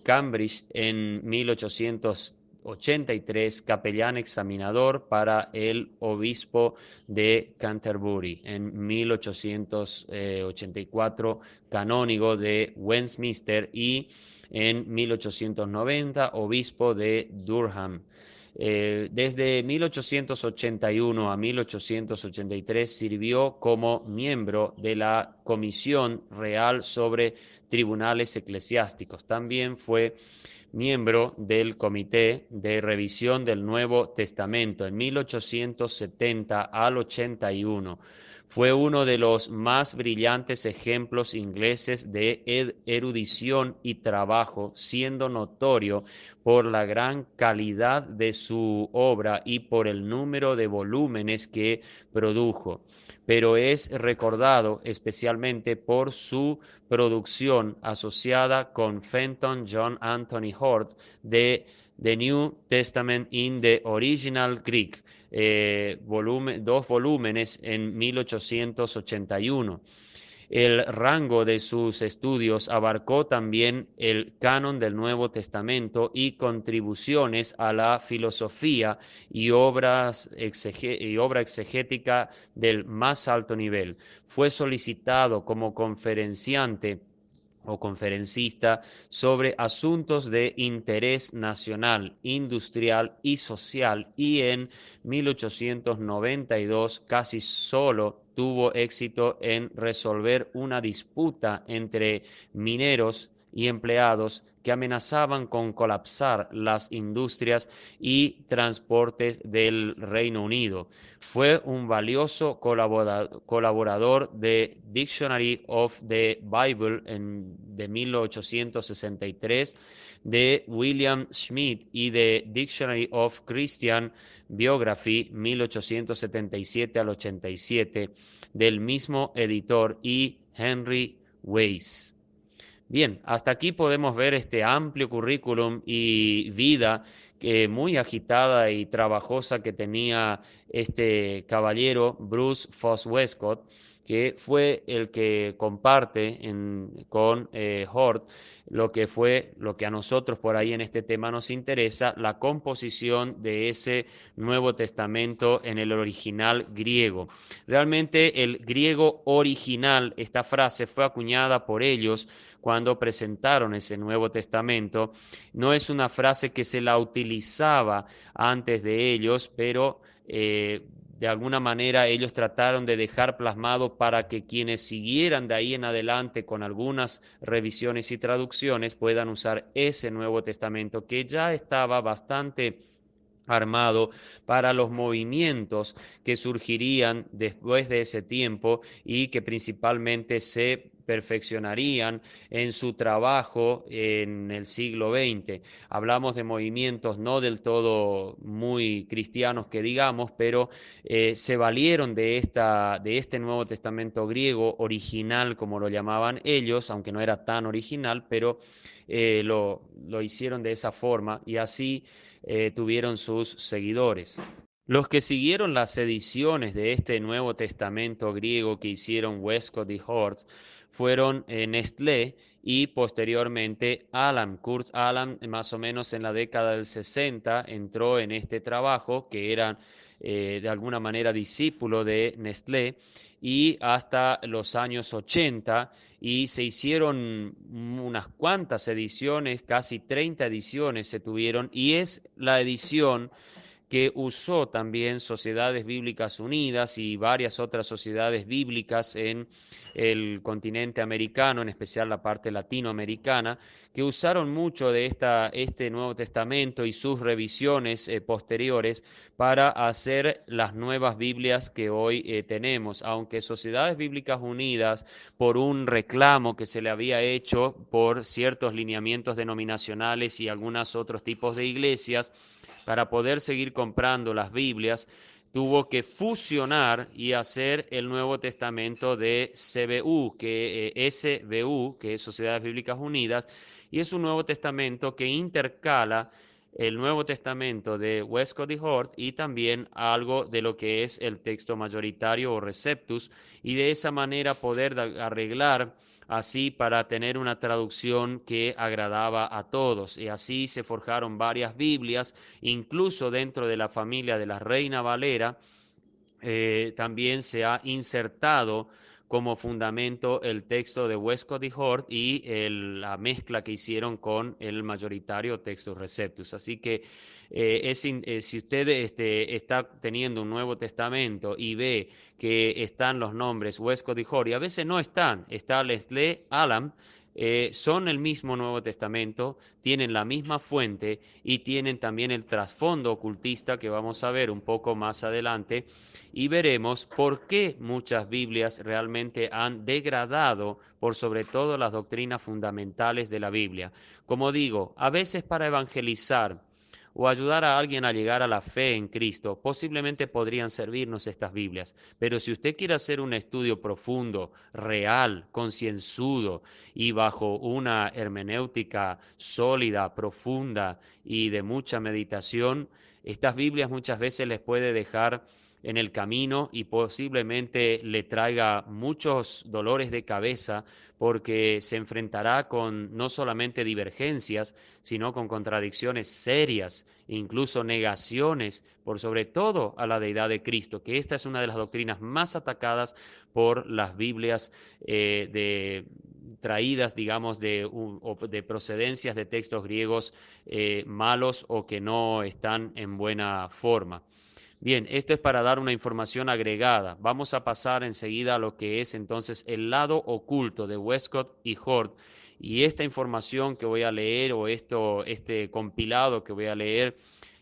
Cambridge en 1883, capellán examinador para el obispo de Canterbury en 1884, canónigo de Westminster y en 1890, obispo de Durham. Desde 1881 a 1883 sirvió como miembro de la Comisión Real sobre Tribunales Eclesiásticos. También fue miembro del Comité de Revisión del Nuevo Testamento en 1870 al 81. Fue uno de los más brillantes ejemplos ingleses de erudición y trabajo, siendo notorio por la gran calidad de su obra y por el número de volúmenes que produjo, pero es recordado especialmente por su producción asociada con Fenton John Anthony Hort de The New Testament in the Original Greek, dos volúmenes en 1881. El rango de sus estudios abarcó también el canon del Nuevo Testamento y contribuciones a la filosofía y obra exegética del más alto nivel. Fue solicitado como conferenciante o conferencista sobre asuntos de interés nacional, industrial y social, y en 1892 casi solo tuvo éxito en resolver una disputa entre mineros y empleados que amenazaban con colapsar las industrias y transportes del Reino Unido. Fue un valioso colaborador de Dictionary of the Bible de 1863, de William Schmidt y de Dictionary of Christian Biography 1877 al 87 del mismo editor y Henry Weiss. Bien, hasta aquí podemos ver este amplio currículum y vida muy agitada y trabajosa que tenía este caballero Bruce Foss Westcott, que fue el que comparte con Hort lo que a nosotros por ahí en este tema nos interesa, la composición de ese Nuevo Testamento en el original griego. Realmente el griego original, esta frase fue acuñada por ellos cuando presentaron ese Nuevo Testamento. No es una frase que se la utilizaba antes de ellos, pero de alguna manera ellos trataron de dejar plasmado para que quienes siguieran de ahí en adelante con algunas revisiones y traducciones puedan usar ese Nuevo Testamento que ya estaba bastante armado para los movimientos que surgirían después de ese tiempo y que principalmente se perfeccionarían en su trabajo en el siglo XX. Hablamos de movimientos no del todo muy cristianos que digamos, pero se valieron de este Nuevo Testamento griego original, como lo llamaban ellos, aunque no era tan original, pero lo hicieron de esa forma y así tuvieron sus seguidores. Los que siguieron las ediciones de este Nuevo Testamento griego que hicieron Westcott y Hort fueron Nestlé y posteriormente Alam. Kurt Alam, más o menos en la década del 60, entró en este trabajo, que era de alguna manera discípulo de Nestlé, y hasta los años 80, y se hicieron unas cuantas ediciones, casi 30 ediciones se tuvieron, y es la edición que usó también Sociedades Bíblicas Unidas y varias otras sociedades bíblicas en el continente americano, en especial la parte latinoamericana, que usaron mucho de este Nuevo Testamento y sus revisiones posteriores para hacer las nuevas Biblias que hoy tenemos, aunque Sociedades Bíblicas Unidas, por un reclamo que se le había hecho por ciertos lineamientos denominacionales y algunos otros tipos de iglesias, para poder seguir comprando las Biblias, tuvo que fusionar y hacer el Nuevo Testamento de SBU, que es Sociedades Bíblicas Unidas, y es un Nuevo Testamento que intercala el Nuevo Testamento de Westcott y Hort y también algo de lo que es el texto mayoritario o Receptus, y de esa manera poder arreglar así para tener una traducción que agradaba a todos. Y así se forjaron varias Biblias, incluso dentro de la familia de la Reina Valera. También se ha insertado como fundamento el texto de Westcott y Hort y la mezcla que hicieron con el mayoritario Textus Receptus. Así que si usted está teniendo un Nuevo Testamento y ve que están los nombres Westcott y Hort, y a veces no están, está Leslie Alam, son el mismo Nuevo Testamento, tienen la misma fuente y tienen también el trasfondo ocultista que vamos a ver un poco más adelante, y veremos por qué muchas Biblias realmente han degradado por sobre todo las doctrinas fundamentales de la Biblia. Como digo, a veces para evangelizar o ayudar a alguien a llegar a la fe en Cristo, posiblemente podrían servirnos estas Biblias. Pero si usted quiere hacer un estudio profundo, real, concienzudo y bajo una hermenéutica sólida, profunda y de mucha meditación, estas Biblias muchas veces les puede dejar en el camino y posiblemente le traiga muchos dolores de cabeza porque se enfrentará con no solamente divergencias, sino con contradicciones serias, incluso negaciones, por sobre todo a la deidad de Cristo, que esta es una de las doctrinas más atacadas por las Biblias traídas, digamos, de procedencias de textos griegos malos o que no están en buena forma. Bien, esto es para dar una información agregada. Vamos a pasar enseguida a lo que es entonces el lado oculto de Westcott y Hort. Y esta información que voy a leer o este compilado que voy a leer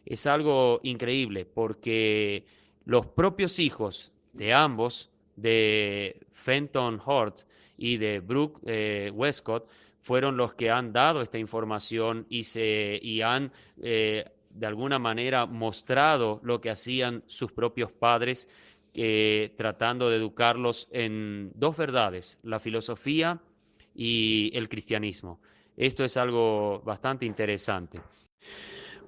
es algo increíble porque los propios hijos de ambos, de Fenton Hort y de Brooke Westcott, fueron los que han dado esta información y han de alguna manera mostrado lo que hacían sus propios padres, tratando de educarlos en dos verdades, la filosofía y el cristianismo. Esto es algo bastante interesante.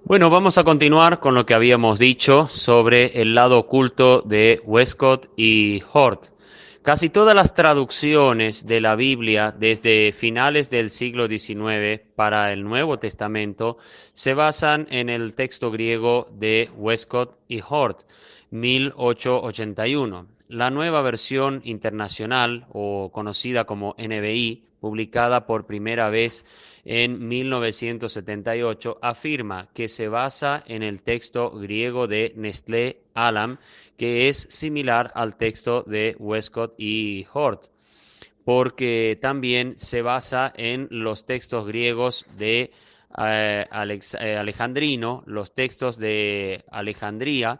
Bueno, vamos a continuar con lo que habíamos dicho sobre el lado oculto de Westcott y Hort. Casi todas las traducciones de la Biblia desde finales del siglo XIX para el Nuevo Testamento se basan en el texto griego de Westcott y Hort, 1881. La nueva versión internacional, o conocida como NBI, publicada por primera vez en 1978, afirma que se basa en el texto griego de Nestlé Alam, que es similar al texto de Westcott y Hort, porque también se basa en los textos griegos de Alejandrino, los textos de Alejandría,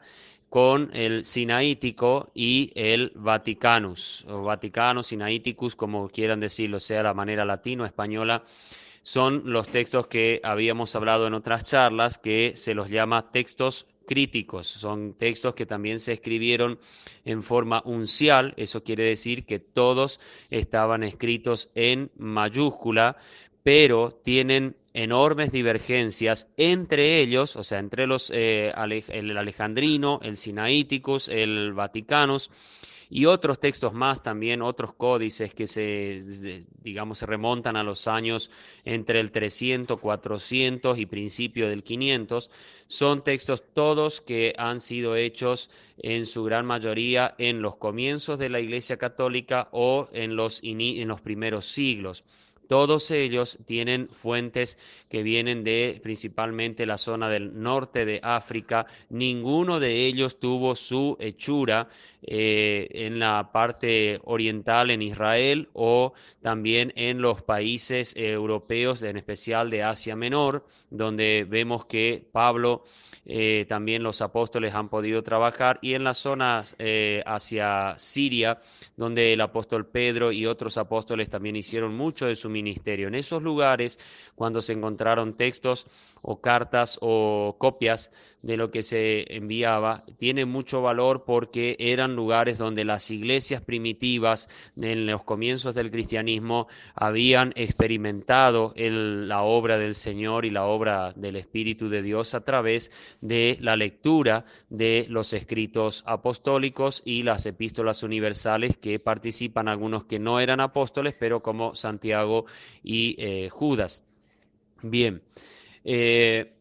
con el Sinaítico y el Vaticanus, o Vaticanus, Sinaiticus, como quieran decirlo, sea la manera latino española. Son los textos que habíamos hablado en otras charlas, que se los llama textos críticos. Son textos que también se escribieron en forma uncial, eso quiere decir que todos estaban escritos en mayúscula, pero tienen enormes divergencias entre ellos, o sea, entre el alejandrino, el Sinaiticus, el Vaticanus y otros textos más también, otros códices que digamos, se remontan a los años entre el 300, 400 y principio del 500. Son textos todos que han sido hechos en su gran mayoría en los comienzos de la Iglesia Católica o en los primeros siglos. Todos ellos tienen fuentes que vienen de principalmente la zona del norte de África. Ninguno de ellos tuvo su hechura en la parte oriental en Israel o también en los países europeos, en especial de Asia Menor, donde vemos que Pablo, también los apóstoles han podido trabajar, y en las zonas hacia Siria, donde el apóstol Pedro y otros apóstoles también hicieron mucho de su ministerio. En esos lugares, cuando se encontraron textos o cartas o copias de lo que se enviaba, tiene mucho valor porque eran lugares donde las iglesias primitivas en los comienzos del cristianismo habían experimentado la obra del Señor y la obra del Espíritu de Dios a través de la lectura de los escritos apostólicos y las epístolas universales, que participan algunos que no eran apóstoles, pero como Santiago y Judas. Bien, eh,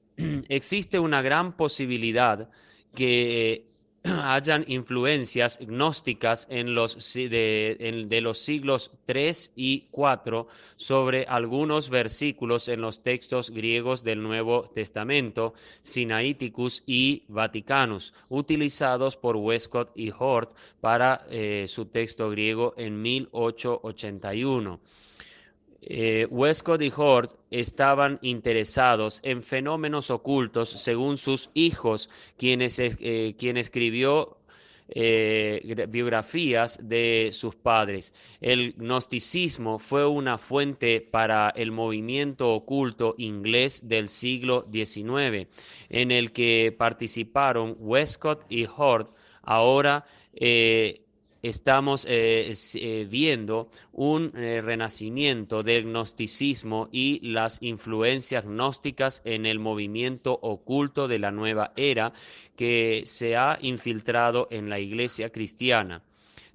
existe una gran posibilidad que hayan influencias gnósticas de los siglos 3 y 4 sobre algunos versículos en los textos griegos del Nuevo Testamento, Sinaiticus y Vaticanus, utilizados por Westcott y Hort para su texto griego en 1881. Westcott y Hort estaban interesados en fenómenos ocultos según sus hijos, quien escribió biografías de sus padres. El gnosticismo fue una fuente para el movimiento oculto inglés del siglo XIX, en el que participaron Westcott y Hort. Ahora estamos viendo un renacimiento del gnosticismo y las influencias gnósticas en el movimiento oculto de la nueva era que se ha infiltrado en la iglesia cristiana.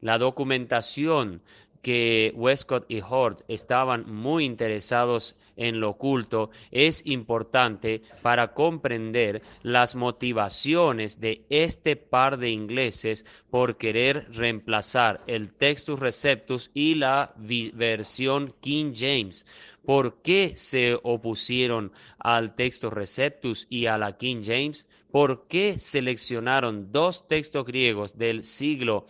La documentación que Westcott y Hort estaban muy interesados en lo oculto es importante para comprender las motivaciones de este par de ingleses por querer reemplazar el Textus Receptus y la versión King James. ¿Por qué se opusieron al Textus Receptus y a la King James? ¿Por qué seleccionaron dos textos griegos del siglo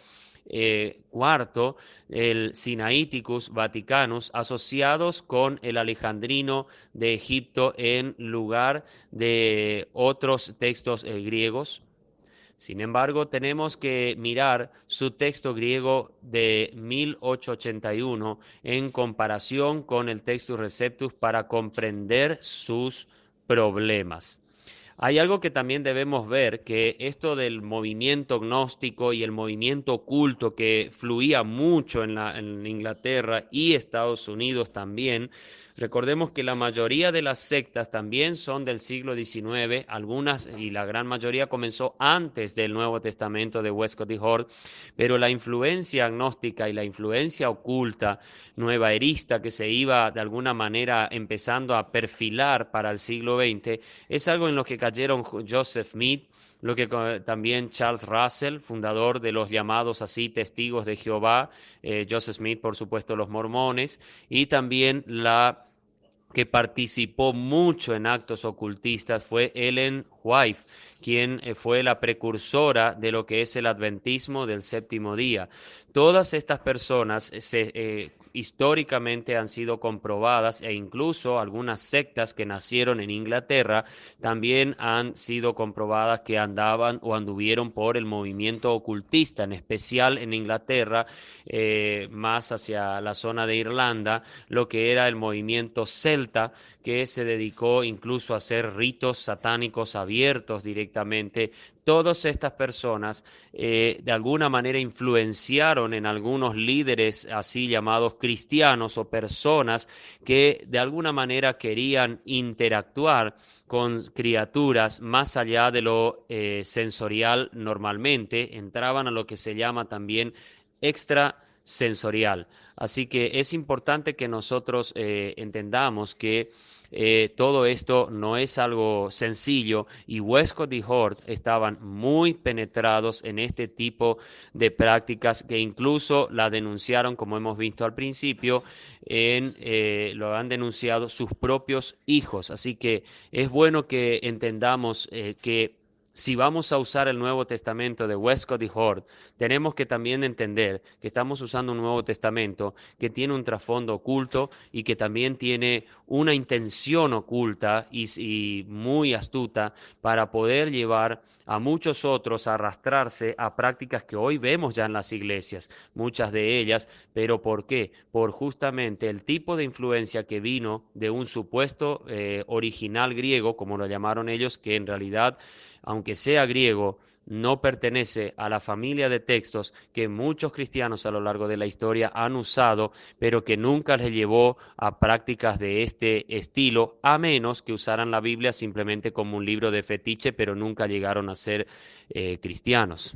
cuarto, el Sinaiticus Vaticanus, asociados con el Alejandrino de Egipto en lugar de otros textos griegos? Sin embargo, tenemos que mirar su texto griego de 1881 en comparación con el Textus Receptus para comprender sus problemas. Hay algo que también debemos ver, que esto del movimiento gnóstico y el movimiento oculto que fluía mucho en Inglaterra y Estados Unidos también. Recordemos que la mayoría de las sectas también son del siglo XIX, algunas y la gran mayoría comenzó antes del Nuevo Testamento de Westcott y Hort, pero la influencia gnóstica y la influencia oculta nuevaerista que se iba de alguna manera empezando a perfilar para el siglo XX es algo en lo que cayeron Joseph Smith, lo que también Charles Russell, fundador de los llamados así testigos de Jehová, Joseph Smith, por supuesto, los mormones, y también la que participó mucho en actos ocultistas fue Ellen White, quien fue la precursora de lo que es el adventismo del séptimo día. Todas estas personas históricamente han sido comprobadas, e incluso algunas sectas que nacieron en Inglaterra también han sido comprobadas que andaban o anduvieron por el movimiento ocultista, en especial en Inglaterra, más hacia la zona de Irlanda, lo que era el movimiento celta, que se dedicó incluso a hacer ritos satánicos abiertos directamente. Todas estas personas de alguna manera influenciaron en algunos líderes así llamados cristianos o personas que de alguna manera querían interactuar con criaturas más allá de lo sensorial normalmente, entraban a lo que se llama también extrasensorial. Así que es importante que nosotros entendamos que todo esto no es algo sencillo, y Westcott y Hort estaban muy penetrados en este tipo de prácticas que incluso la denunciaron, como hemos visto al principio, lo han denunciado sus propios hijos. Así que es bueno que entendamos que si vamos a usar el Nuevo Testamento de Westcott y Hort, tenemos que también entender que estamos usando un Nuevo Testamento que tiene un trasfondo oculto y que también tiene una intención oculta y muy astuta para poder llevar a muchos otros a arrastrarse a prácticas que hoy vemos ya en las iglesias, muchas de ellas, pero ¿por qué? Por justamente el tipo de influencia que vino de un supuesto original griego, como lo llamaron ellos, que en realidad, aunque sea griego, no pertenece a la familia de textos que muchos cristianos a lo largo de la historia han usado, pero que nunca les llevó a prácticas de este estilo, a menos que usaran la Biblia simplemente como un libro de fetiche, pero nunca llegaron a ser cristianos.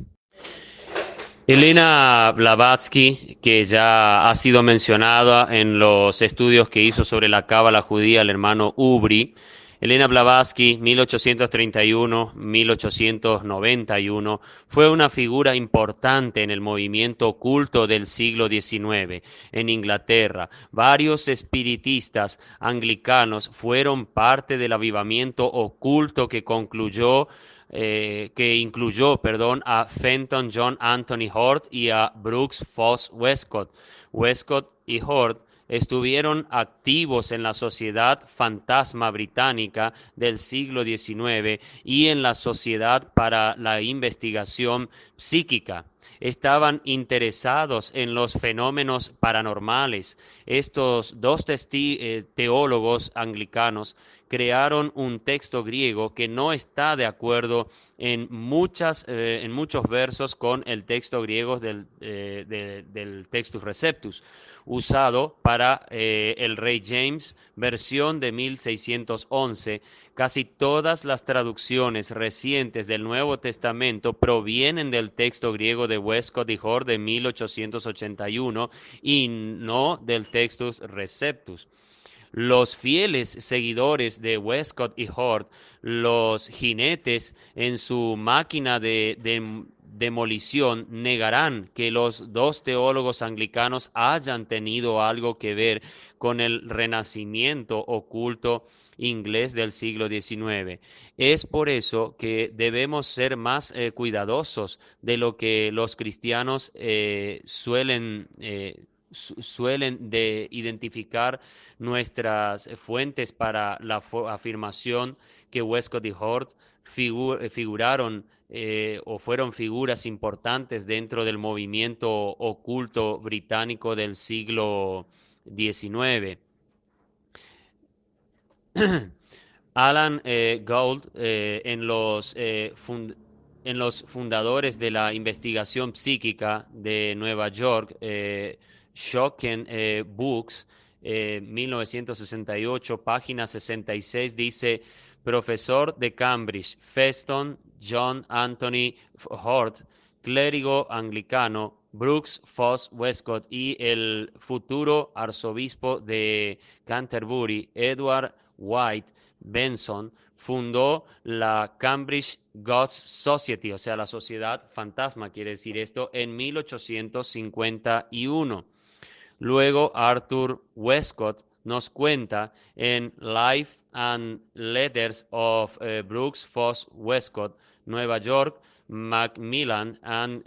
Elena Blavatsky, que ya ha sido mencionada en los estudios que hizo sobre la cábala judía el hermano Ubri. Elena Blavatsky, 1831-1891, fue una figura importante en el movimiento oculto del siglo XIX en Inglaterra. Varios espiritistas anglicanos fueron parte del avivamiento oculto que incluyó, perdón, a Fenton John Anthony Hort y a Brooks Foss Westcott. Westcott y Hort estuvieron activos en la Sociedad Fantasma Británica del siglo XIX y en la Sociedad para la Investigación Psíquica. Estaban interesados en los fenómenos paranormales. Estos dos teólogos anglicanos crearon un texto griego que no está de acuerdo en muchos versos con el texto griego del Textus Receptus, usado para el rey James, versión de 1611. Casi todas las traducciones recientes del Nuevo Testamento provienen del texto griego de Westcott y Hort de 1881 y no del Textus Receptus. Los fieles seguidores de Westcott y Hort, los jinetes en su máquina de demolición, negarán que los dos teólogos anglicanos hayan tenido algo que ver con el renacimiento oculto inglés del siglo XIX. Es por eso que debemos ser más cuidadosos de lo que los cristianos suelen de identificar nuestras fuentes para la afirmación que Westcott y Hort figuraron o fueron figuras importantes dentro del movimiento oculto británico del siglo XIX. Alan Gould, en los fundadores de la investigación psíquica de Nueva York, Schocken Books, 1968, página 66, dice: profesor de Cambridge, Feston John Anthony Hort, clérigo anglicano, Brooks Foss Westcott y el futuro arzobispo de Canterbury, Edward White Benson, fundó la Cambridge Ghost Society, o sea, la Sociedad Fantasma, quiere decir esto, en 1851. Luego Arthur Westcott nos cuenta en Life and Letters of Brooks Foss Westcott, Nueva York, Macmillan and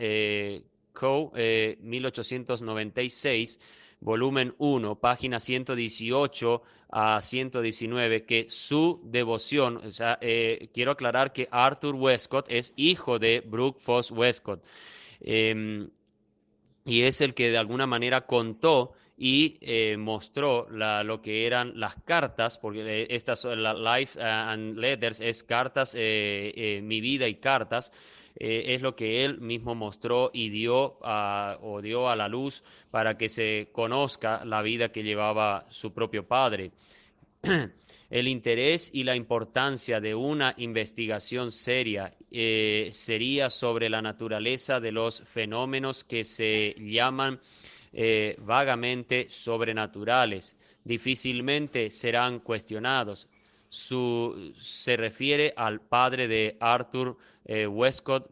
Co., 1896, volumen 1, página 118 a 119, que su devoción, o sea, quiero aclarar que Arthur Westcott es hijo de Brooks Foss Westcott, eh, y es el que de alguna manera contó y mostró lo que eran las cartas, porque estas son la Life and Letters, es cartas, mi vida y cartas, es lo que él mismo mostró y dio a la luz para que se conozca la vida que llevaba su propio padre. El interés y la importancia de una investigación seria sería sobre la naturaleza de los fenómenos que se llaman vagamente sobrenaturales. Difícilmente serán cuestionados. Se refiere al padre de Arthur Westcott,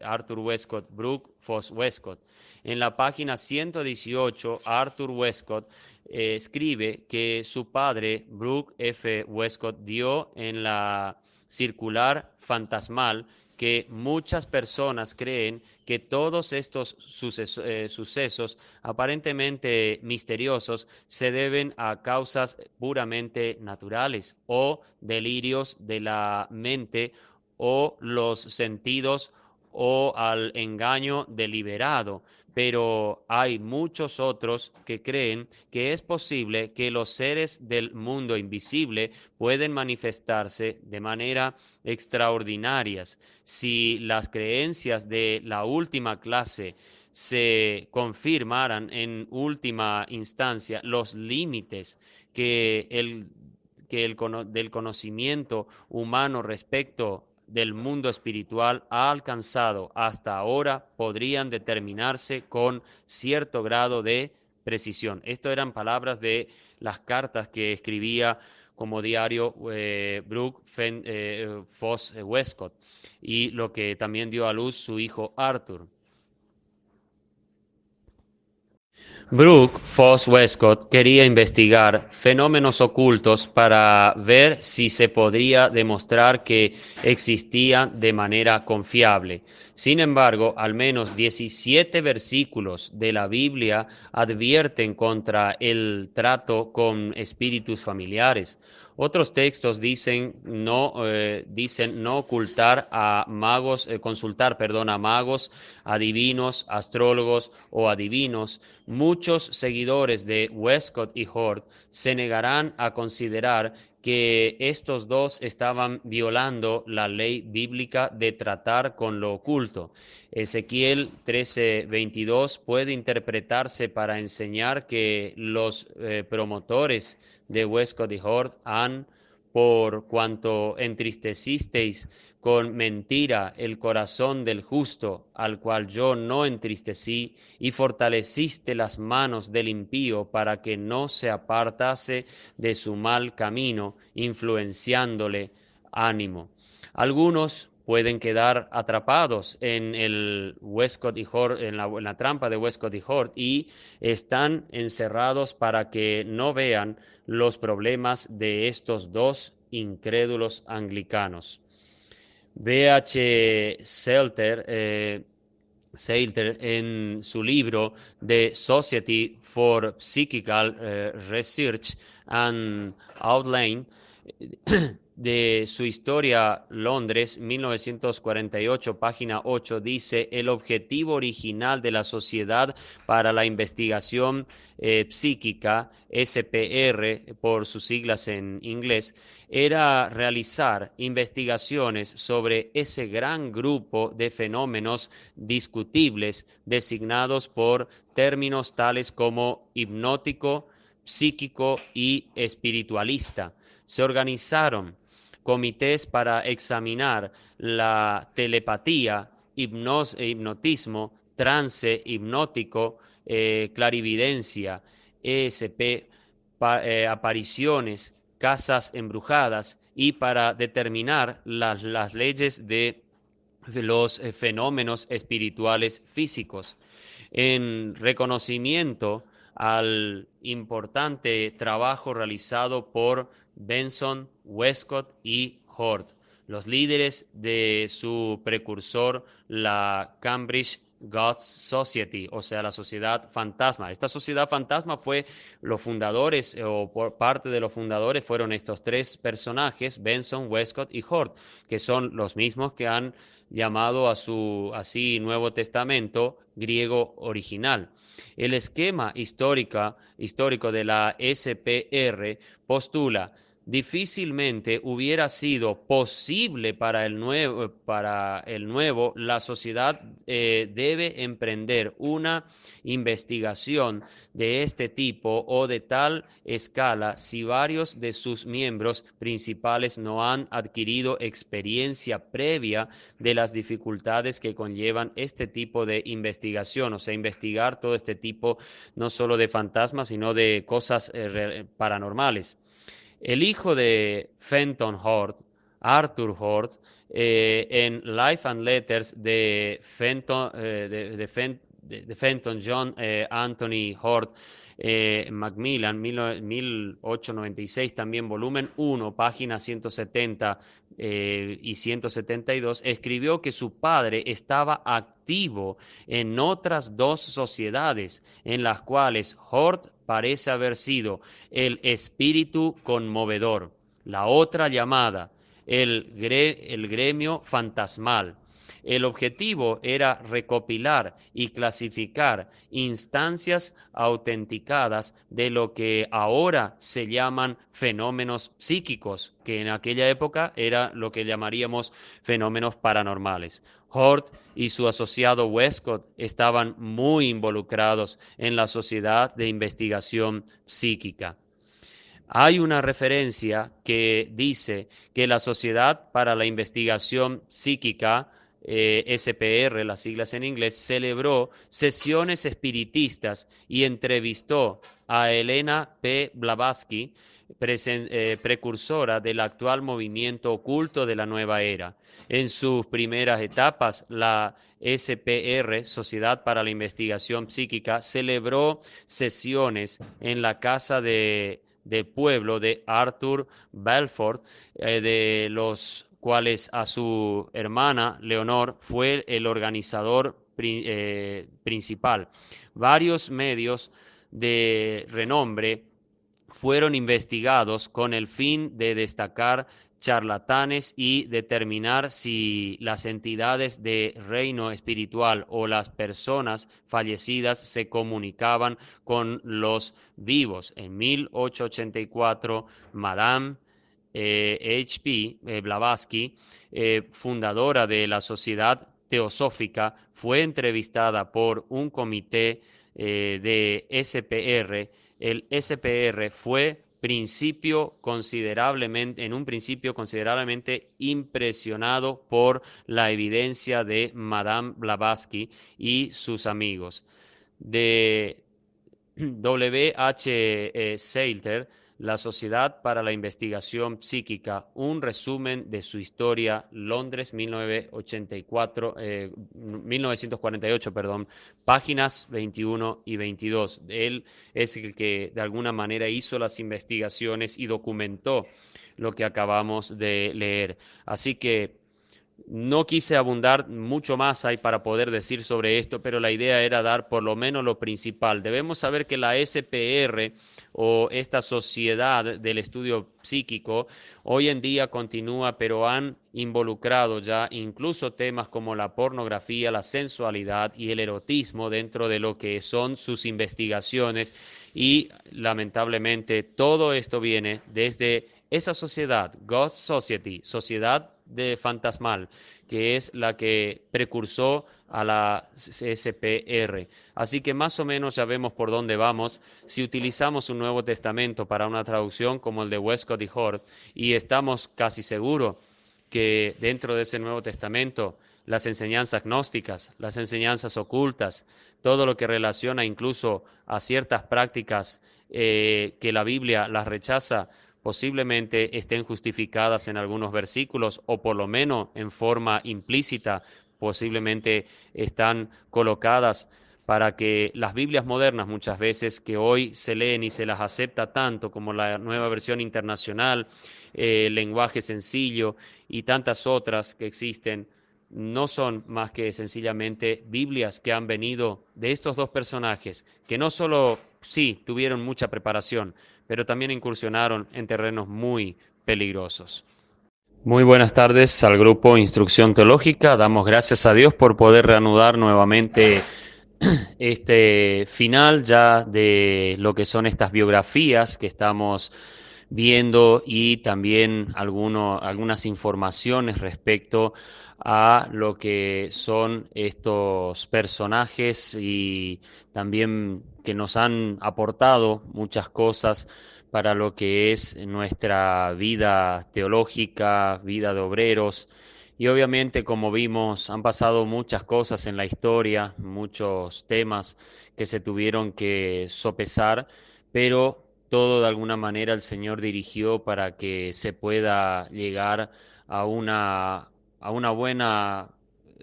Arthur Westcott Brooke Foss Westcott. En la página 118, Arthur Westcott escribe que su padre, Brooke F. Westcott, dio en la circular fantasmal que muchas personas creen que todos estos sucesos aparentemente misteriosos se deben a causas puramente naturales o delirios de la mente o los sentidos o al engaño deliberado, pero hay muchos otros que creen que es posible que los seres del mundo invisible pueden manifestarse de manera extraordinarias si las creencias de la última clase se confirmaran en última instancia los límites que del conocimiento humano respecto del mundo espiritual ha alcanzado hasta ahora podrían determinarse con cierto grado de precisión. Esto eran palabras de las cartas que escribía como diario Brooke Foss Westcott y lo que también dio a luz su hijo Arthur. Brooke Foss Westcott quería investigar fenómenos ocultos para ver si se podría demostrar que existían de manera confiable. Sin embargo, al menos 17 versículos de la Biblia advierten contra el trato con espíritus familiares. Otros textos dicen no ocultar a magos, consultar, perdón, a magos, adivinos, astrólogos o adivinos. Muchos seguidores de Westcott y Hort se negarán a considerar que estos dos estaban violando la ley bíblica de tratar con lo oculto. Ezequiel 13:22 puede interpretarse para enseñar que los promotores de Westcott y Hort han, por cuanto entristecisteis con mentira el corazón del justo, al cual yo no entristecí, y fortaleciste las manos del impío para que no se apartase de su mal camino, influenciándole ánimo. Algunos pueden quedar atrapados en el Westcott y Hort, en la trampa de Westcott y Hort, y están encerrados para que no vean los problemas de estos dos incrédulos anglicanos. B.H. Salter en su libro The Society for Psychical Research and Outline de su historia Londres 1948, página 8, dice: el objetivo original de la Sociedad para la Investigación Psíquica, SPR por sus siglas en inglés, era realizar investigaciones sobre ese gran grupo de fenómenos discutibles designados por términos tales como hipnótico, psíquico y espiritualista. Se organizaron comités para examinar la telepatía, hipnotismo, trance hipnótico, clarividencia, ESP, apariciones, casas embrujadas y para determinar las leyes de los fenómenos espirituales físicos. En reconocimiento al importante trabajo realizado por Benson, Westcott y Hort, los líderes de su precursor, la Cambridge Ghost Society, o sea, la sociedad fantasma. Esta sociedad fantasma fue los fundadores, o por parte de los fundadores fueron estos tres personajes, Benson, Westcott y Hort, que son los mismos que han llamado a su así Nuevo Testamento griego original. El esquema histórico de la SPR postula: difícilmente hubiera sido posible para el nuevo, la sociedad debe emprender una investigación de este tipo o de tal escala si varios de sus miembros principales no han adquirido experiencia previa de las dificultades que conllevan este tipo de investigación, o sea, investigar todo este tipo no solo de fantasmas, sino de cosas paranormales. El hijo de Fenton Hort, Arthur Hort, en Life and Letters de Fenton, de Fenton, John Anthony Hort Macmillan, 1896, también volumen 1, páginas 170 y 172, escribió que su padre estaba activo en otras dos sociedades en las cuales Hort parece haber sido el espíritu conmovedor, la otra llamada el gremio fantasmal. El objetivo era recopilar y clasificar instancias autenticadas de lo que ahora se llaman fenómenos psíquicos, que en aquella época era lo que llamaríamos fenómenos paranormales. Hort y su asociado Westcott estaban muy involucrados en la Sociedad de Investigación Psíquica. Hay una referencia que dice que la Sociedad para la Investigación Psíquica, SPR, las siglas en inglés, celebró sesiones espiritistas y entrevistó a Elena P. Blavatsky, precursora del actual movimiento oculto de la nueva era. En sus primeras etapas, la SPR, Sociedad para la Investigación Psíquica, celebró sesiones en la casa del pueblo de Arthur Balfour, de los cuales a su hermana Leonor fue el organizador principal. Varios medios de renombre fueron investigados con el fin de destacar charlatanes y determinar si las entidades de reino espiritual o las personas fallecidas se comunicaban con los vivos. En 1884, Madame H.P. Blavatsky, fundadora de la Sociedad Teosófica, fue entrevistada por un comité de SPR. El SPR fue en un principio considerablemente impresionado por la evidencia de Madame Blavatsky y sus amigos. De W. H. Salter, La Sociedad para la Investigación Psíquica, un resumen de su historia, Londres, 1948, perdón, páginas 21 y 22. Él es el que de alguna manera hizo las investigaciones y documentó lo que acabamos de leer. Así que no quise abundar mucho más ahí para poder decir sobre esto, pero la idea era dar por lo menos lo principal. Debemos saber que la SPR o esta sociedad del estudio psíquico hoy en día continúa, pero han involucrado ya incluso temas como la pornografía, la sensualidad y el erotismo dentro de lo que son sus investigaciones y lamentablemente todo esto viene desde esa sociedad, Ghost Society, sociedad de fantasmal, que es la que precursó a la SPR. Así que más o menos ya vemos por dónde vamos. Si utilizamos un Nuevo Testamento para una traducción como el de Westcott y Hort, y estamos casi seguros que dentro de ese Nuevo Testamento las enseñanzas gnósticas, las enseñanzas ocultas, todo lo que relaciona incluso a ciertas prácticas que la Biblia las rechaza, posiblemente estén justificadas en algunos versículos o por lo menos en forma implícita, posiblemente están colocadas para que las Biblias modernas muchas veces que hoy se leen y se las acepta tanto como la nueva versión internacional, lenguaje sencillo y tantas otras que existen, no son más que sencillamente Biblias que han venido de estos dos personajes, que no solo sí tuvieron mucha preparación, pero también incursionaron en terrenos muy peligrosos. Muy buenas tardes al grupo Instrucción Teológica. Damos gracias a Dios por poder reanudar nuevamente este final ya de lo que son estas biografías que estamos viendo y también algunas informaciones respecto a lo que son estos personajes y también que nos han aportado muchas cosas para lo que es nuestra vida teológica, vida de obreros. Y obviamente, como vimos, han pasado muchas cosas en la historia, muchos temas que se tuvieron que sopesar, pero todo de alguna manera el Señor dirigió para que se pueda llegar a una buena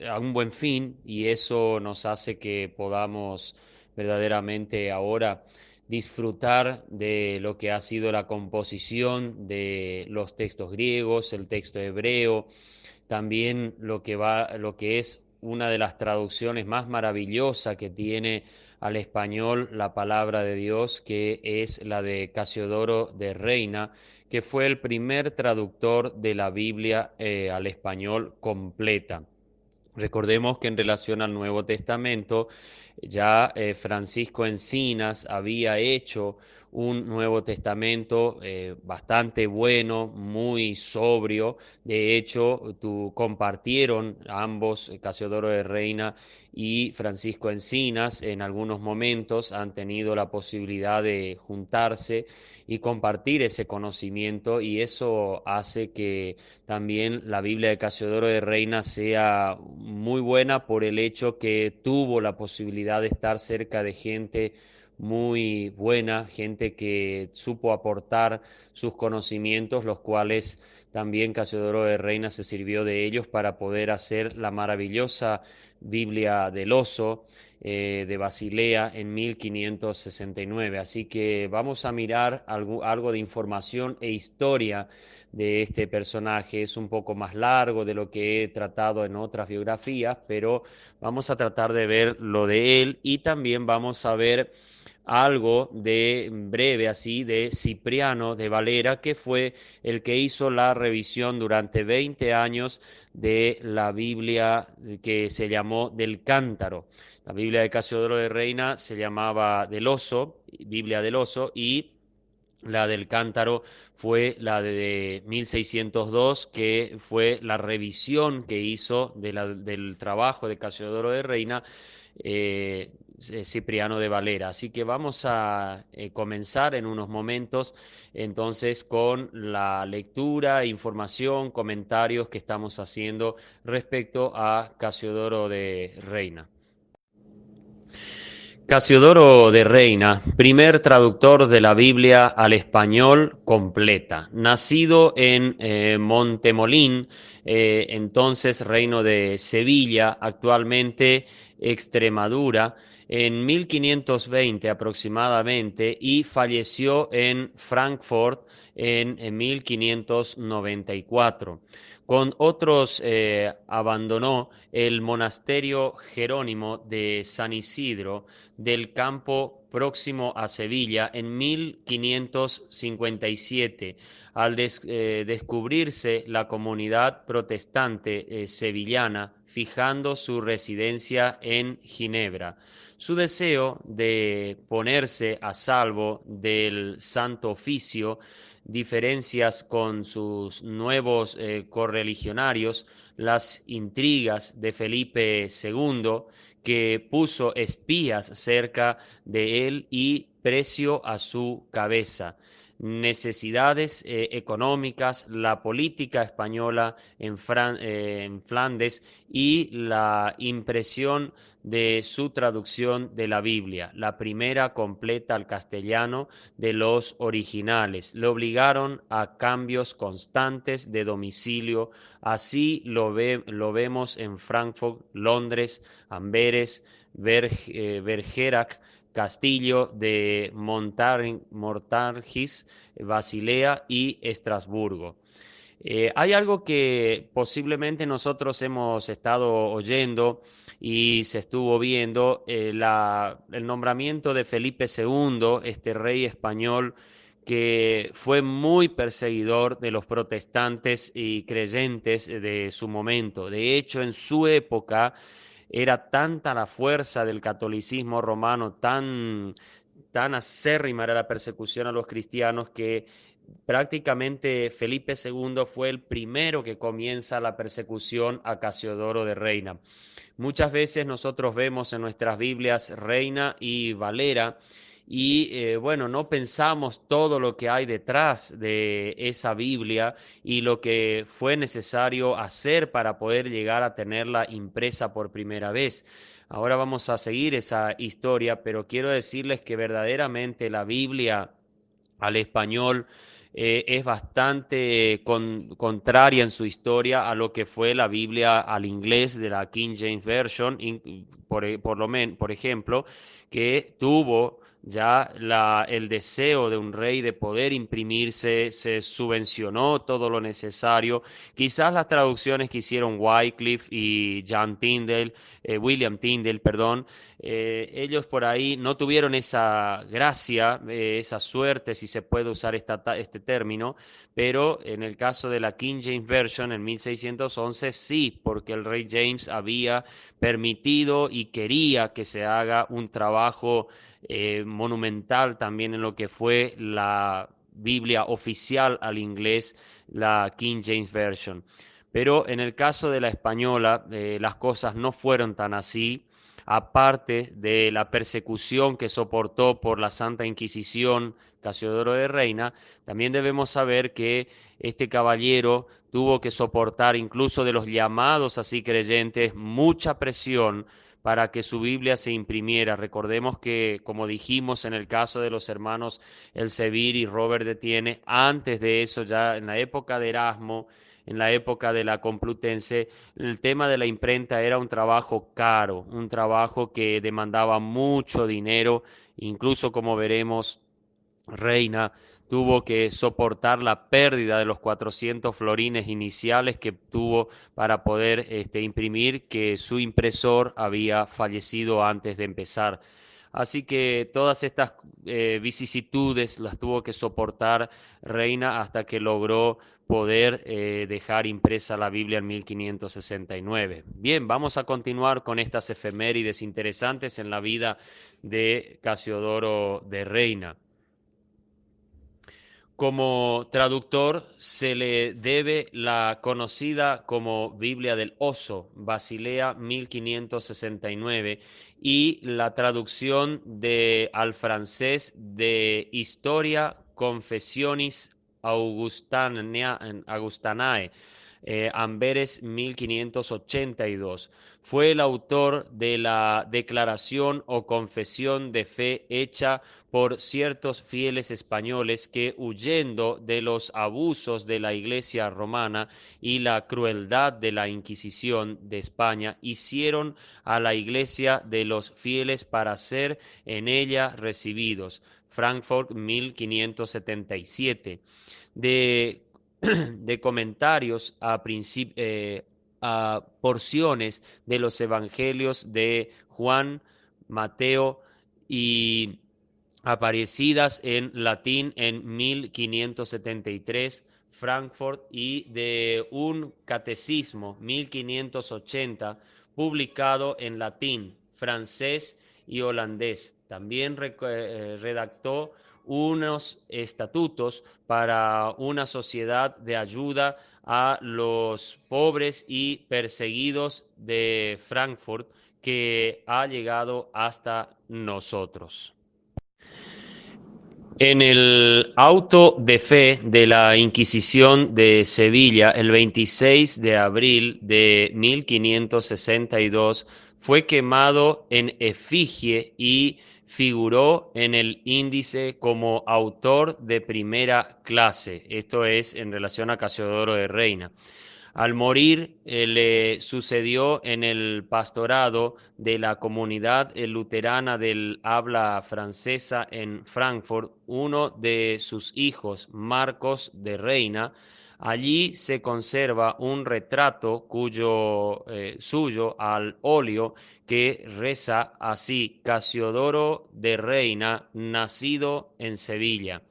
a un buen fin, y eso nos hace que podamos verdaderamente ahora disfrutar de lo que ha sido la composición de los textos griegos, el texto hebreo, también lo que es una de las traducciones más maravillosas que tiene al español la palabra de Dios, que es la de Casiodoro de Reina, que fue el primer traductor de la Biblia al español completa. Recordemos que en relación al Nuevo Testamento, ya Francisco Encinas había hecho un Nuevo Testamento bastante bueno, muy sobrio. De hecho, compartieron ambos, Casiodoro de Reina y Francisco Encinas, en algunos momentos han tenido la posibilidad de juntarse y compartir ese conocimiento, y eso hace que también la Biblia de Casiodoro de Reina sea muy buena por el hecho que tuvo la posibilidad de estar cerca de gente muy buena, gente que supo aportar sus conocimientos, los cuales también Casiodoro de Reina se sirvió de ellos para poder hacer la maravillosa Biblia del Oso de Basilea en 1569. Así que vamos a mirar algo de información e historia de este personaje. Es un poco más largo de lo que he tratado en otras biografías, pero vamos a tratar de ver lo de él, y también vamos a ver algo de breve así de Cipriano de Valera, que fue el que hizo la revisión durante 20 años de la Biblia que se llamó del Cántaro. La Biblia de Casiodoro de Reina se llamaba del Oso, Biblia del Oso, y la del Cántaro fue la de 1602, que fue la revisión que hizo del trabajo de Casiodoro de Reina, eh, Cipriano de Valera. Así que vamos a comenzar en unos momentos entonces con la lectura, información, comentarios que estamos haciendo respecto a Casiodoro de Reina. Casiodoro de Reina, primer traductor de la Biblia al español completa, nacido en Montemolín, entonces reino de Sevilla, actualmente Extremadura, en 1520 aproximadamente, y falleció en Frankfurt en 1594. Con otros abandonó el monasterio Jerónimo de San Isidro del Campo, próximo a Sevilla, en 1557, al descubrirse la comunidad protestante sevillana, fijando su residencia en Ginebra. Su deseo de ponerse a salvo del Santo Oficio, diferencias con sus nuevos correligionarios, las intrigas de Felipe II, que puso espías cerca de él y precio a su cabeza, necesidades económicas, la política española en Flandes, y la impresión de su traducción de la Biblia, la primera completa al castellano de los originales. Le obligaron a cambios constantes de domicilio. Así lo vemos en Frankfurt, Londres, Amberes, Bergerac, Castillo de Montargis, Basilea y Estrasburgo. Hay algo que posiblemente nosotros hemos estado oyendo y se estuvo viendo, el nombramiento de Felipe II, este rey español que fue muy perseguidor de los protestantes y creyentes de su momento. De hecho, en su época era tanta la fuerza del catolicismo romano, tan acérrima era la persecución a los cristianos, que prácticamente Felipe II fue el primero que comienza la persecución a Casiodoro de Reina. Muchas veces nosotros vemos en nuestras Biblias Reina y Valera, y bueno, no pensamos todo lo que hay detrás de esa Biblia y lo que fue necesario hacer para poder llegar a tenerla impresa por primera vez. Ahora vamos a seguir esa historia, pero quiero decirles que verdaderamente la Biblia al español es bastante contraria en su historia a lo que fue la Biblia al inglés de la King James Version, por ejemplo, que tuvo ya el deseo de un rey de poder imprimirse, se subvencionó todo lo necesario. Quizás las traducciones que hicieron Wycliffe y William Tyndale, perdón, ellos por ahí no tuvieron esa gracia, esa suerte, si se puede usar este término, pero en el caso de la King James Version en 1611 sí, porque el rey James había permitido y quería que se haga un trabajo monumental también en lo que fue la Biblia oficial al inglés, la King James Version. Pero en el caso de la española, las cosas no fueron tan así. Aparte de la persecución que soportó por la Santa Inquisición Casiodoro de Reina, también debemos saber que este caballero tuvo que soportar incluso de los llamados así creyentes mucha presión para que su Biblia se imprimiera. Recordemos que, como dijimos en el caso de los hermanos Elsevier y Robert de Tiene, antes de eso, ya en la época de Erasmo, en la época de la Complutense, el tema de la imprenta era un trabajo caro, un trabajo que demandaba mucho dinero, incluso como veremos, Reina tuvo que soportar la pérdida de los 400 florines iniciales que tuvo para poder imprimir, que su impresor había fallecido antes de empezar. Así que todas estas vicisitudes las tuvo que soportar Reina hasta que logró poder dejar impresa la Biblia en 1569. Bien, vamos a continuar con estas efemérides interesantes en la vida de Casiodoro de Reina. Como traductor se le debe la conocida como Biblia del Oso, Basilea 1569, y la traducción al francés de Historia Confessionis Augustanae, Amberes 1582. Fue el autor de la declaración o confesión de fe hecha por ciertos fieles españoles que, huyendo de los abusos de la Iglesia romana y la crueldad de la Inquisición de España, hicieron a la Iglesia de los fieles para ser en ella recibidos. Frankfurt 1577. De, de comentarios a porciones de los evangelios de Juan, Mateo y aparecidas en latín en 1573, Frankfurt, y de un catecismo 1580 publicado en latín, francés y holandés. También redactó unos estatutos para una sociedad de ayuda a los pobres y perseguidos de Frankfurt, que ha llegado hasta nosotros. En el auto de fe de la Inquisición de Sevilla, el 26 de abril de 1562, fue quemado en efigie y figuró en el índice como autor de primera clase. Esto es en relación a Casiodoro de Reina. Al morir, le sucedió en el pastorado de la comunidad luterana del habla francesa en Frankfurt uno de sus hijos, Marcos de Reina. Allí se conserva un retrato suyo al óleo que reza así: Casiodoro de Reina, nacido en Sevilla.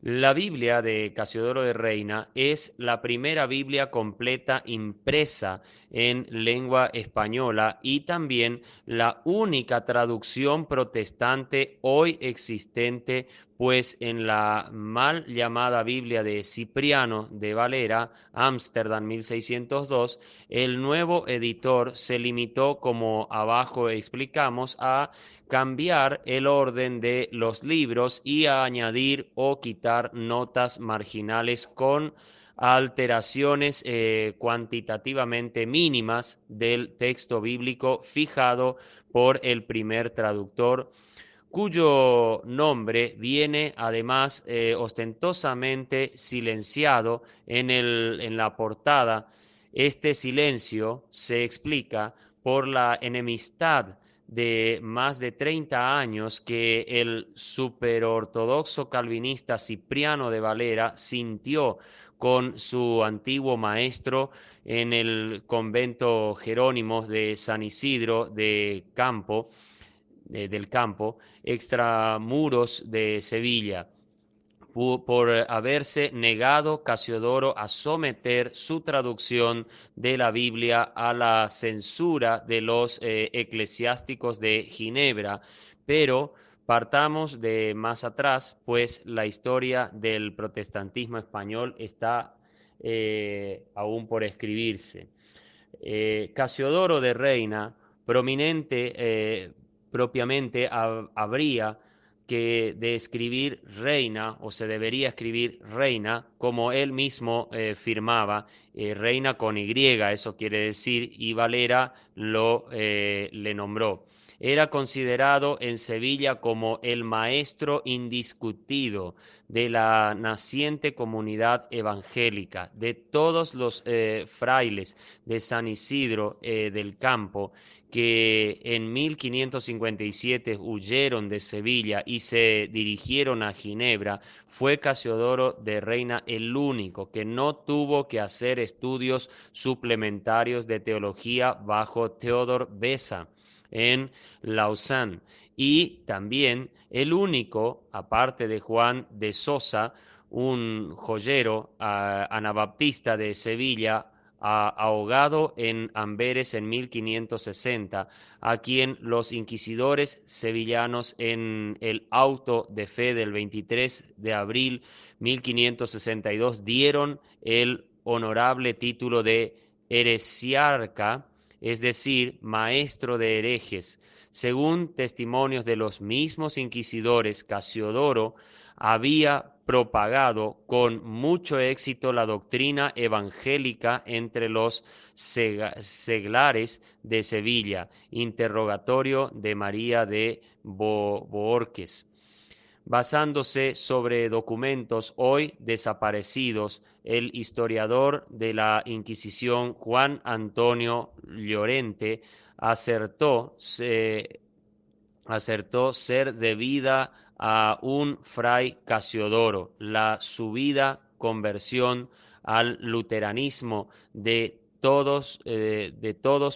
La Biblia de Casiodoro de Reina es la primera Biblia completa impresa en lengua española y también la única traducción protestante hoy existente, pues en la mal llamada Biblia de Cipriano de Valera, Ámsterdam 1602, el nuevo editor se limitó, como abajo explicamos, a cambiar el orden de los libros y a añadir o quitar notas marginales con alteraciones cuantitativamente mínimas del texto bíblico fijado por el primer traductor. cuyo nombre viene además ostentosamente silenciado en la portada. Este silencio se explica por la enemistad de más de 30 años que el superortodoxo calvinista Cipriano de Valera sintió con su antiguo maestro en el convento Jerónimos de San Isidro del Campo, extramuros de Sevilla, por haberse negado Casiodoro a someter su traducción de la Biblia a la censura de los eclesiásticos de Ginebra. Pero partamos de más atrás, pues la historia del protestantismo español está aún por escribirse. Casiodoro de Reina, propiamente habría que de escribir reina, o se debería escribir reina, como él mismo firmaba, reina con Y, eso quiere decir, y Valera le nombró. Era considerado en Sevilla como el maestro indiscutido de la naciente comunidad evangélica, de todos los frailes de San Isidro del Campo, que en 1557 huyeron de Sevilla y se dirigieron a Ginebra. Fue Casiodoro de Reina el único que no tuvo que hacer estudios suplementarios de teología bajo Theodor Beza en Lausanne, y también el único, aparte de Juan de Sosa, un joyero anabaptista de Sevilla, ahogado en Amberes en 1560, a quien los inquisidores sevillanos en el auto de fe del 23 de abril 1562 dieron el honorable título de heresiarca, es decir, maestro de herejes. Según testimonios de los mismos inquisidores, Casiodoro había propagado con mucho éxito la doctrina evangélica entre los seglares de Sevilla. Interrogatorio de María de Bohorques. Basándose sobre documentos hoy desaparecidos, el historiador de la Inquisición Juan Antonio Llorente acertó, acertó ser debida a un fray Casiodoro la subida conversión al luteranismo de todos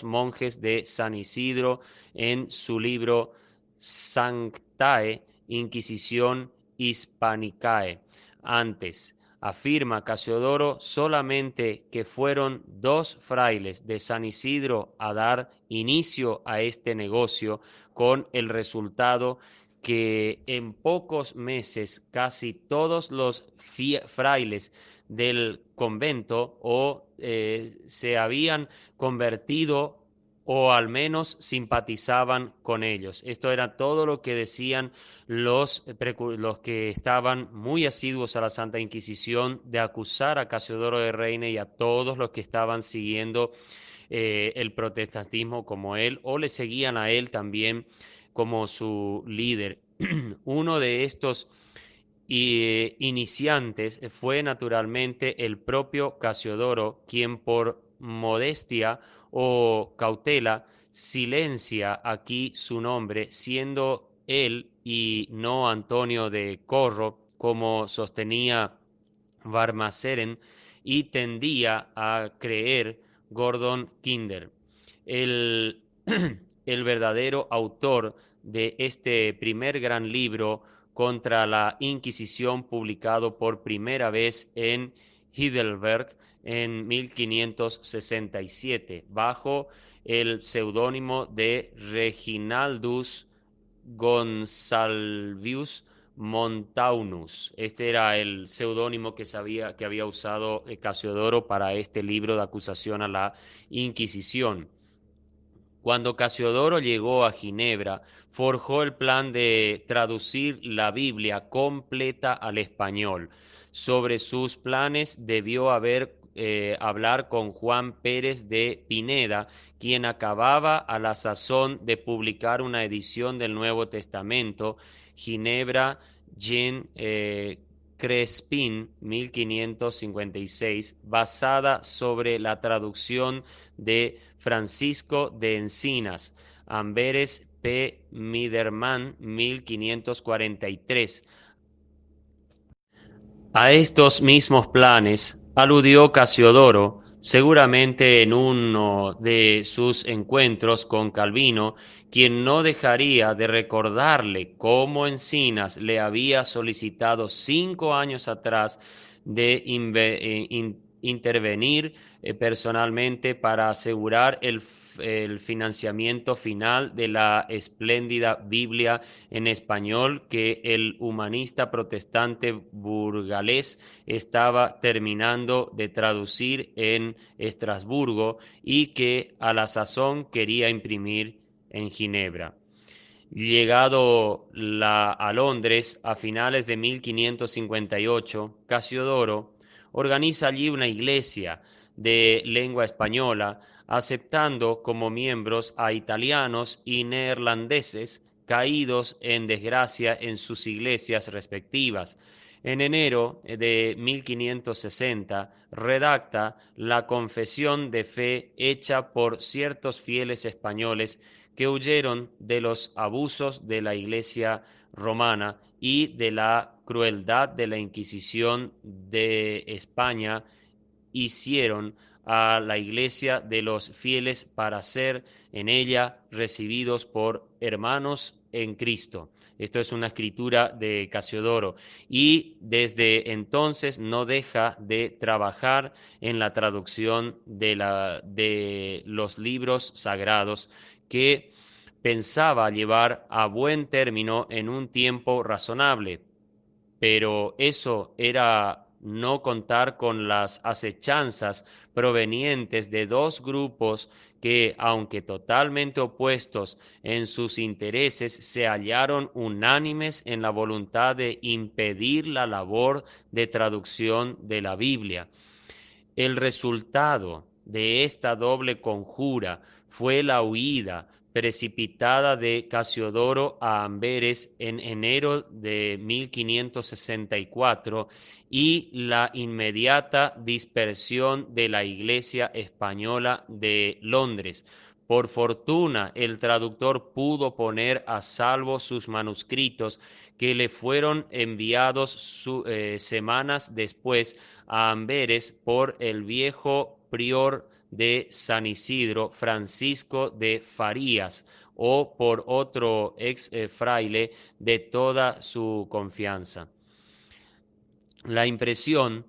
monjes de San Isidro en su libro Sanctae Inquisición Hispanicae. Antes, afirma Casiodoro solamente que fueron 2 frailes de San Isidro a dar inicio a este negocio, con el resultado que en pocos meses casi todos los frailes del convento se habían convertido o al menos simpatizaban con ellos. Esto era todo lo que decían los que estaban muy asiduos a la Santa Inquisición, de acusar a Casiodoro de Reina y a todos los que estaban siguiendo el protestantismo como él, o le seguían a él también como su líder. Uno de estos iniciantes fue naturalmente el propio Casiodoro, quien por modestia o cautela silencia aquí su nombre, siendo él y no Antonio de Corro, como sostenía Varmaseren, y tendía a creer Gordon Kinder. El, el verdadero autor de este primer gran libro contra la Inquisición, publicado por primera vez en Heidelberg en 1567, bajo el seudónimo de Reginaldus Gonsalvius Montaunus. Este era el seudónimo que había usado Casiodoro para este libro de acusación a la Inquisición. Cuando Casiodoro llegó a Ginebra, forjó el plan de traducir la Biblia completa al español. Sobre sus planes debió haber hablar con Juan Pérez de Pineda, quien acababa a la sazón de publicar una edición del Nuevo Testamento, Ginebra Jean Crespin, 1556, basada sobre la traducción de Francisco de Encinas, Amberes P. Miderman, 1543. A estos mismos planes aludió Casiodoro, seguramente en uno de sus encuentros con Calvino, quien no dejaría de recordarle cómo Encinas le había solicitado 5 años atrás de intervenir personalmente para asegurar el financiamiento final de la espléndida Biblia en español que el humanista protestante burgalés estaba terminando de traducir en Estrasburgo y que a la sazón quería imprimir en Ginebra. Llegado a Londres a finales de 1558, Casiodoro organiza allí una iglesia de lengua española, aceptando como miembros a italianos y neerlandeses caídos en desgracia en sus iglesias respectivas. En enero de 1560 redacta la confesión de fe hecha por ciertos fieles españoles que huyeron de los abusos de la Iglesia romana y de la crueldad de la Inquisición de España, hicieron a la Iglesia de los fieles para ser en ella recibidos por hermanos en Cristo. Esto es una escritura de Casiodoro y desde entonces no deja de trabajar en la traducción de los libros sagrados que pensaba llevar a buen término en un tiempo razonable, pero eso era no contar con las acechanzas provenientes de dos grupos que, aunque totalmente opuestos en sus intereses, se hallaron unánimes en la voluntad de impedir la labor de traducción de la Biblia. El resultado de esta doble conjura fue la huida precipitada de Casiodoro a Amberes en enero de 1564 y la inmediata dispersión de la Iglesia española de Londres. Por fortuna, el traductor pudo poner a salvo sus manuscritos que le fueron enviados semanas después a Amberes por el viejo prior de San Isidro, Francisco de Farías, o por otro ex fraile de toda su confianza. La impresión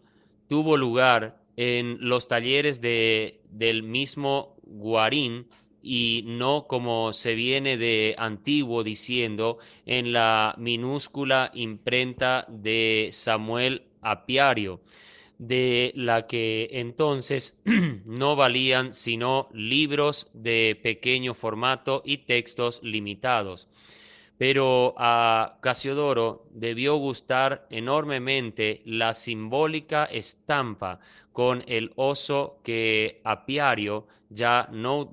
tuvo lugar en los talleres del mismo Guarín y no como se viene de antiguo diciendo en la minúscula imprenta de Samuel Apiario, de la que entonces no valían sino libros de pequeño formato y textos limitados. Pero a Casiodoro debió gustar enormemente la simbólica estampa con el oso que Apiario ya no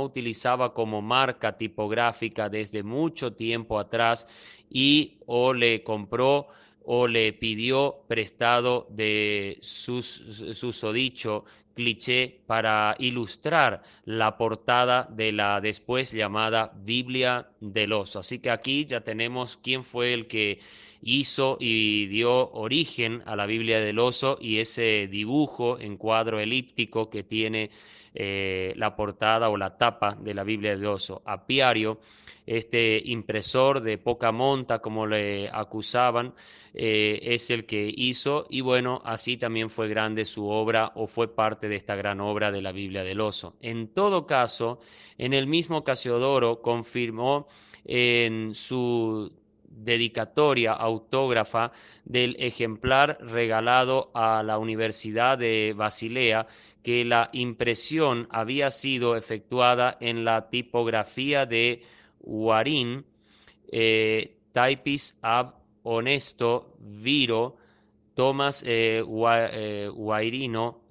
utilizaba como marca tipográfica desde mucho tiempo atrás y o le compró o le pidió prestado de su susodicho cliché para ilustrar la portada de la después llamada Biblia del Oso. Así que aquí ya tenemos quién fue el que hizo y dio origen a la Biblia del Oso y ese dibujo en cuadro elíptico que tiene la portada o la tapa de la Biblia del Oso. Apiario, este impresor de poca monta, como le acusaban, es el que hizo y bueno, así también fue grande su obra o fue parte de esta gran obra de la Biblia del Oso. En todo caso, en el mismo Casiodoro confirmó en su dedicatoria autógrafa del ejemplar regalado a la Universidad de Basilea que la impresión había sido efectuada en la tipografía de Guarín, Typis ab honesto viro Thomas Guairino,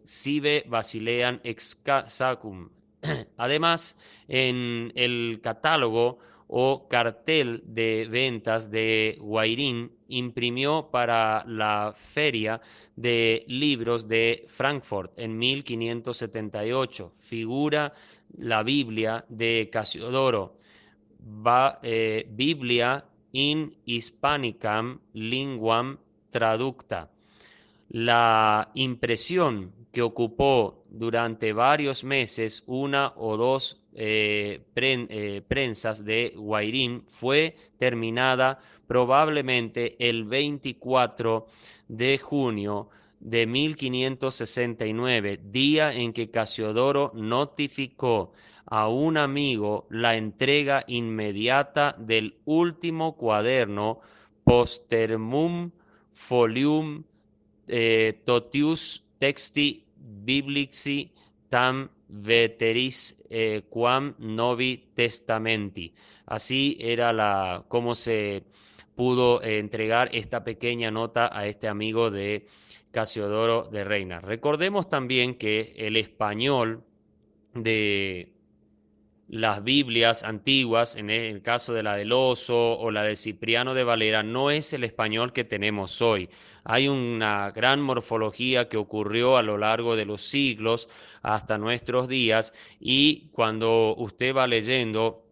sive Basilean ex sacum. Además, en el catálogo o cartel de ventas de Guairín imprimió para la Feria de Libros de Frankfurt en 1578. Figura la Biblia de Casiodoro, Biblia in Hispanicam linguam traducta. La impresión que ocupó durante varios meses una o dos prensas de Guairín fue terminada probablemente el 24 de junio de 1569, día en que Casiodoro notificó a un amigo la entrega inmediata del último cuaderno Postermum Folium totius texti biblici tam veteris quam novi testamenti. Así era cómo se pudo entregar esta pequeña nota a este amigo de Casiodoro de Reina. Recordemos también que el español de las Biblias antiguas, en el caso de la del Oso o la de Cipriano de Valera, no es el español que tenemos hoy. Hay una gran morfología que ocurrió a lo largo de los siglos hasta nuestros días, y cuando usted va leyendo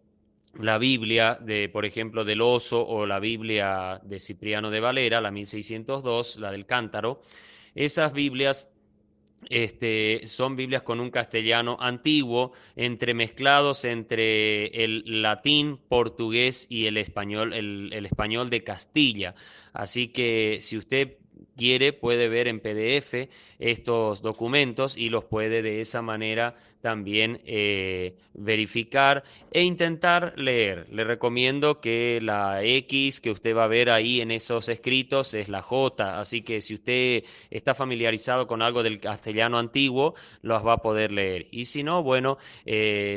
la Biblia de, por ejemplo, del Oso, o la Biblia de Cipriano de Valera, la 1602, la del Cántaro, esas Biblias son Biblias con un castellano antiguo, entremezclados entre el latín, portugués y el español de Castilla. Así que si usted quiere, puede ver en PDF estos documentos y los puede de esa manera también verificar e intentar leer. Le recomiendo que la X que usted va a ver ahí en esos escritos es la J, así que si usted está familiarizado con algo del castellano antiguo, los va a poder leer. Y si no, bueno,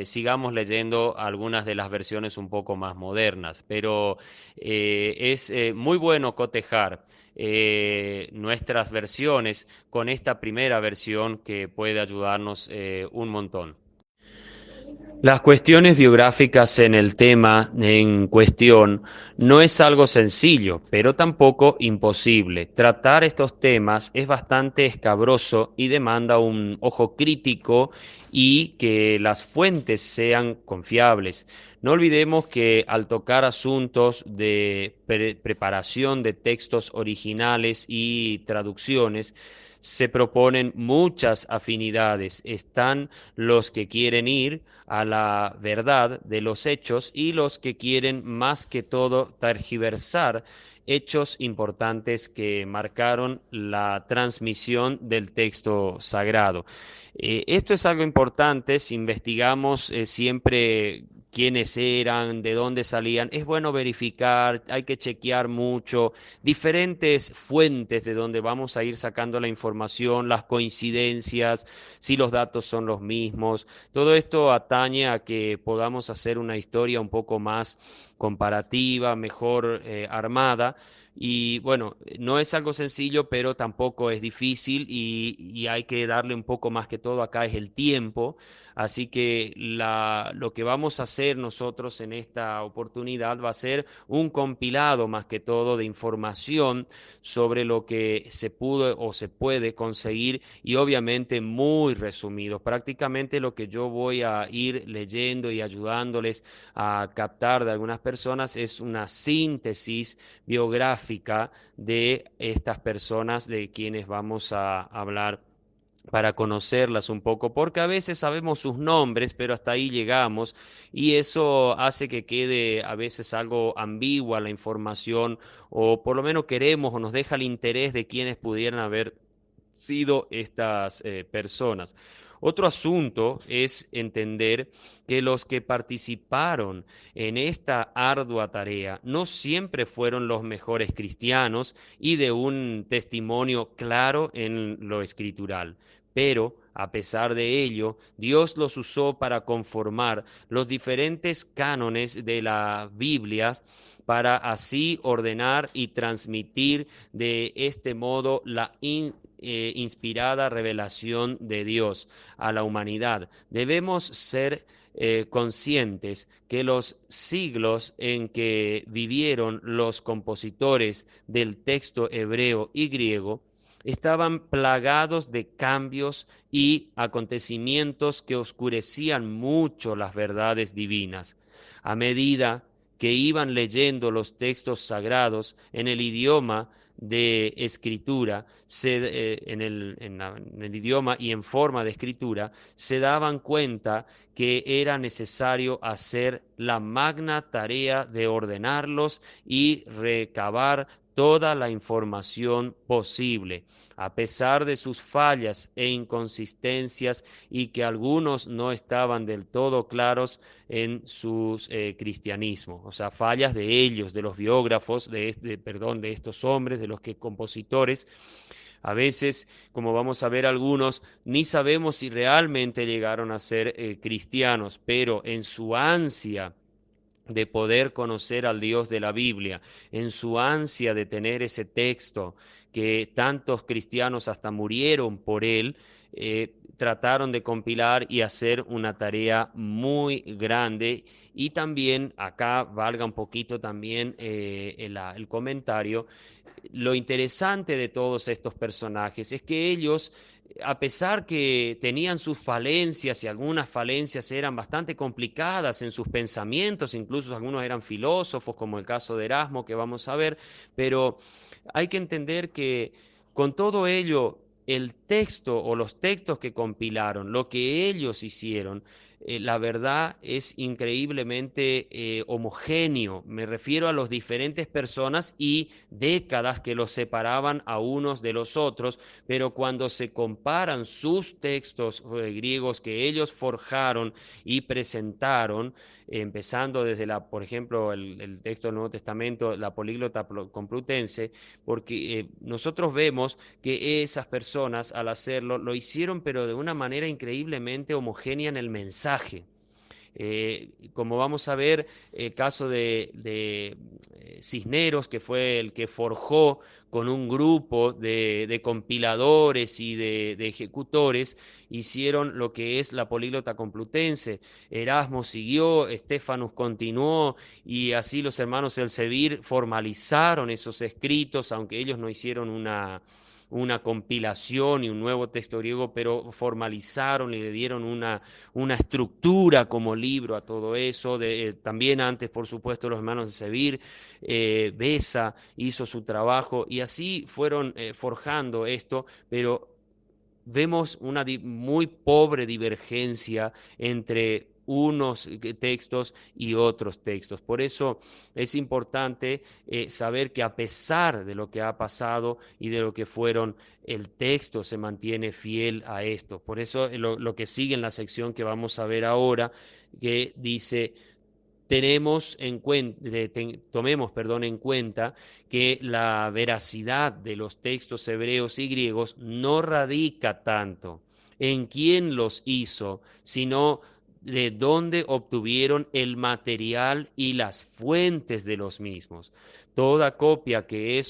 sigamos leyendo algunas de las versiones un poco más modernas. Pero es muy bueno cotejar nuestras versiones con esta primera versión, que puede ayudarnos un montón. Las cuestiones biográficas en el tema en cuestión no es algo sencillo, pero tampoco imposible. Tratar estos temas es bastante escabroso y demanda un ojo crítico y que las fuentes sean confiables. No olvidemos que al tocar asuntos de preparación de textos originales y traducciones, se proponen muchas afinidades. Están los que quieren ir a la verdad de los hechos y los que quieren más que todo tergiversar hechos importantes que marcaron la transmisión del texto sagrado. Esto es algo importante. Si investigamos siempre quiénes eran, de dónde salían, es bueno verificar, hay que chequear mucho diferentes fuentes de donde vamos a ir sacando la información, las coincidencias, si los datos son los mismos. Todo esto atañe a que podamos hacer una historia un poco más comparativa, mejor armada. Y bueno, no es algo sencillo, pero tampoco es difícil, y hay que darle un poco más que todo acá es el tiempo. Así que lo que vamos a hacer nosotros en esta oportunidad va a ser un compilado más que todo de información sobre lo que se pudo o se puede conseguir, y obviamente muy resumidos. Prácticamente lo que yo voy a ir leyendo y ayudándoles a captar de algunas personas es una síntesis biográfica de estas personas de quienes vamos a hablar, para conocerlas un poco, porque a veces sabemos sus nombres, pero hasta ahí llegamos, y eso hace que quede a veces algo ambigua la información, o por lo menos queremos o nos deja el interés de quienes pudieran haber sido estas personas. Otro asunto es entender que los que participaron en esta ardua tarea no siempre fueron los mejores cristianos y de un testimonio claro en lo escritural. Pero, a pesar de ello, Dios los usó para conformar los diferentes cánones de la Biblia, para así ordenar y transmitir de este modo la inspirada revelación de Dios a la humanidad. Debemos ser conscientes que los siglos en que vivieron los compositores del texto hebreo y griego estaban plagados de cambios y acontecimientos que oscurecían mucho las verdades divinas. A medida que iban leyendo los textos sagrados en el idioma de escritura, en el idioma y en forma de escritura, se daban cuenta que era necesario hacer la magna tarea de ordenarlos y recabar toda la información posible, a pesar de sus fallas e inconsistencias y que algunos no estaban del todo claros en su cristianismo, o sea, fallas de ellos, de los biógrafos, perdón, de estos hombres, de los que compositores. A veces, como vamos a ver algunos, ni sabemos si realmente llegaron a ser cristianos, pero en su ansia de poder conocer al Dios de la Biblia, en su ansia de tener ese texto que tantos cristianos hasta murieron por él, trataron de compilar y hacer una tarea muy grande. Y también acá valga un poquito también el comentario. Lo interesante de todos estos personajes es que ellos, a pesar que tenían sus falencias y algunas falencias eran bastante complicadas en sus pensamientos, incluso algunos eran filósofos, como el caso de Erasmo que vamos a ver, pero hay que entender que con todo ello, el texto o los textos que compilaron, lo que ellos hicieron, la verdad es increíblemente homogéneo. Me refiero a las diferentes personas y décadas que los separaban a unos de los otros, pero cuando se comparan sus textos griegos que ellos forjaron y presentaron, empezando desde por ejemplo, el texto del Nuevo Testamento, la Políglota Complutense, porque nosotros vemos que esas personas al hacerlo lo hicieron pero de una manera increíblemente homogénea en el mensaje. Como vamos a ver, el caso de Cisneros, que fue el que forjó con un grupo de compiladores y de ejecutores, hicieron lo que es la Políglota Complutense. Erasmo siguió, Estéfanos continuó, y así los hermanos Elsevier formalizaron esos escritos, aunque ellos no hicieron una compilación y un nuevo texto griego, pero formalizaron y le dieron una estructura como libro a todo eso. También antes, por supuesto, los hermanos de Sevir, Besa hizo su trabajo y así fueron forjando esto, pero vemos una muy pobre divergencia entre unos textos y otros textos. Por eso es importante saber que a pesar de lo que ha pasado y de lo que fueron, el texto se mantiene fiel a esto. Por eso lo que sigue en la sección que vamos a ver ahora, que dice tomemos, perdón, en cuenta que la veracidad de los textos hebreos y griegos no radica tanto en quién los hizo, sino de dónde obtuvieron el material y las fuentes de los mismos. Toda copia que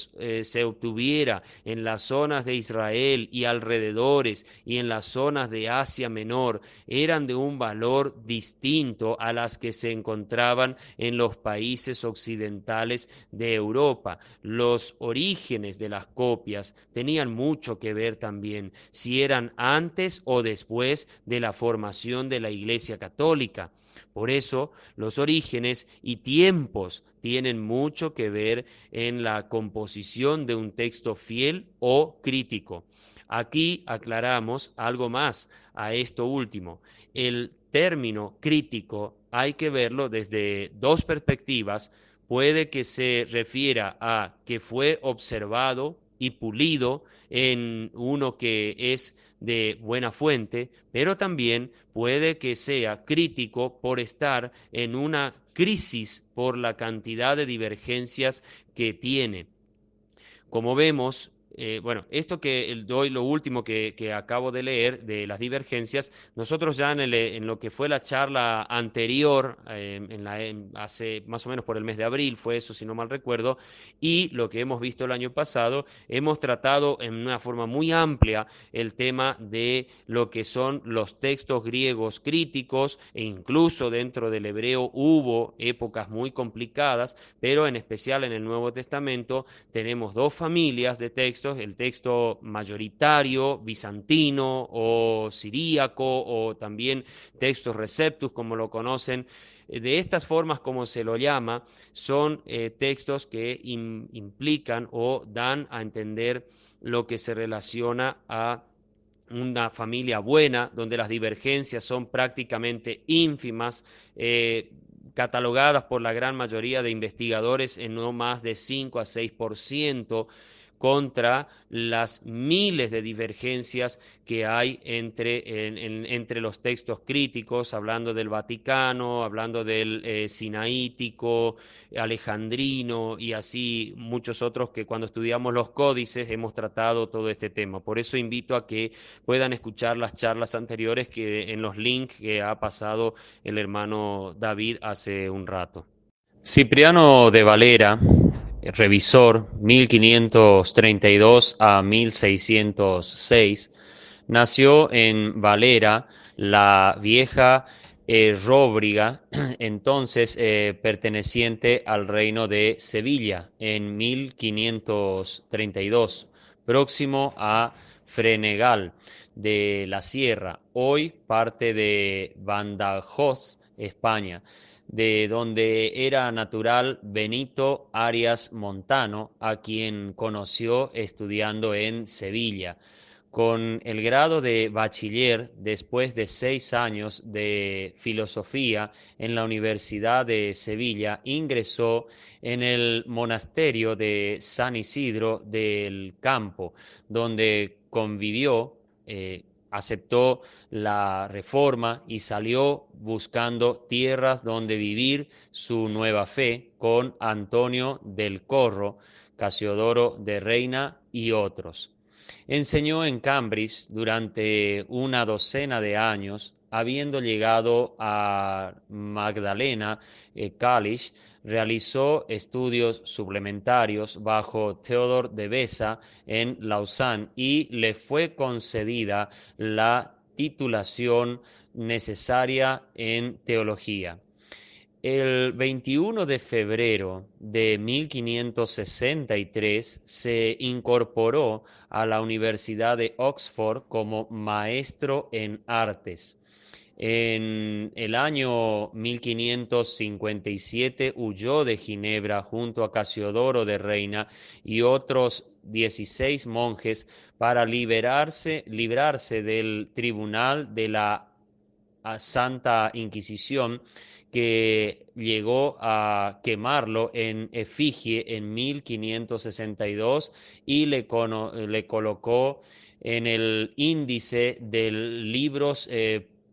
se obtuviera en las zonas de Israel y alrededores y en las zonas de Asia Menor eran de un valor distinto a las que se encontraban en los países occidentales de Europa. Los orígenes de las copias tenían mucho que ver también si eran antes o después de la formación de la Iglesia Católica. Por eso, los orígenes y tiempos tienen mucho que ver en la composición de un texto fiel o crítico. Aquí aclaramos algo más a esto último. El término crítico hay que verlo desde dos perspectivas. Puede que se refiera a que fue observado y pulido en uno que es de buena fuente, pero también puede que sea crítico por estar en una crisis por la cantidad de divergencias que tiene. Como vemos, bueno, esto que doy, lo último que acabo de leer de las divergencias, nosotros ya en lo que fue la charla anterior, hace más o menos por el mes de abril, fue eso si no mal recuerdo, y lo que hemos visto el año pasado, hemos tratado en una forma muy amplia el tema de lo que son los textos griegos críticos, e incluso dentro del hebreo hubo épocas muy complicadas, pero en especial en el Nuevo Testamento tenemos dos familias de textos, el texto mayoritario, bizantino o siríaco, o también textos receptus, como lo conocen. De estas formas, como se lo llama, son textos que implican o dan a entender lo que se relaciona a una familia buena, donde las divergencias son prácticamente ínfimas, catalogadas por la gran mayoría de investigadores en no más de 5 a 6%, contra las miles de divergencias que hay entre los textos críticos, hablando del Vaticano, hablando del Sinaítico, alejandrino y así muchos otros que cuando estudiamos los códices hemos tratado todo este tema. Por eso invito a que puedan escuchar las charlas anteriores que en los links que ha pasado el hermano David hace un rato. Cipriano de Valera, revisor 1532 a 1606, nació en Valera, la vieja Róbriga, entonces perteneciente al reino de Sevilla, en 1532, próximo a Frenegal de la Sierra, hoy parte de Badajoz, España, de donde era natural Benito Arias Montano, a quien conoció estudiando en Sevilla. Con el grado de bachiller, después de 6 años de filosofía en la Universidad de Sevilla, ingresó en el monasterio de San Isidro del Campo, donde convivió, aceptó la reforma y salió buscando tierras donde vivir su nueva fe con Antonio del Corro, Casiodoro de Reina y otros. Enseñó en Cambridge durante una docena de años, habiendo llegado a Magdalena College, realizó estudios suplementarios bajo Theodor de Beza en Lausanne y le fue concedida la titulación necesaria en teología. El 21 de febrero de 1563 se incorporó a la Universidad de Oxford como maestro en artes. En el año 1557 huyó de Ginebra junto a Casiodoro de Reina y otros 16 monjes para librarse del tribunal de la Santa Inquisición, que llegó a quemarlo en efigie en 1562 y le colocó en el índice de libros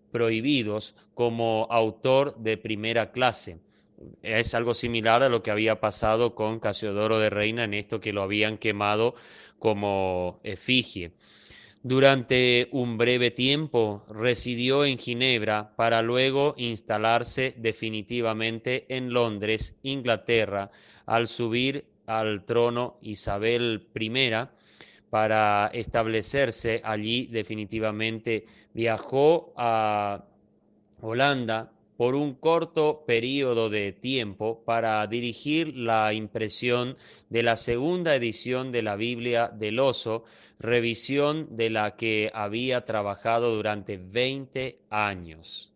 prohibidos como autor de primera clase. Es algo similar a lo que había pasado con Casiodoro de Reina, en esto que lo habían quemado como efigie. Durante un breve tiempo residió en Ginebra para luego instalarse definitivamente en Londres, Inglaterra, al subir al trono Isabel I para establecerse allí definitivamente. Viajó a Holanda por un corto periodo de tiempo para dirigir la impresión de la segunda edición de la Biblia del Oso, revisión de la que había trabajado durante 20 años.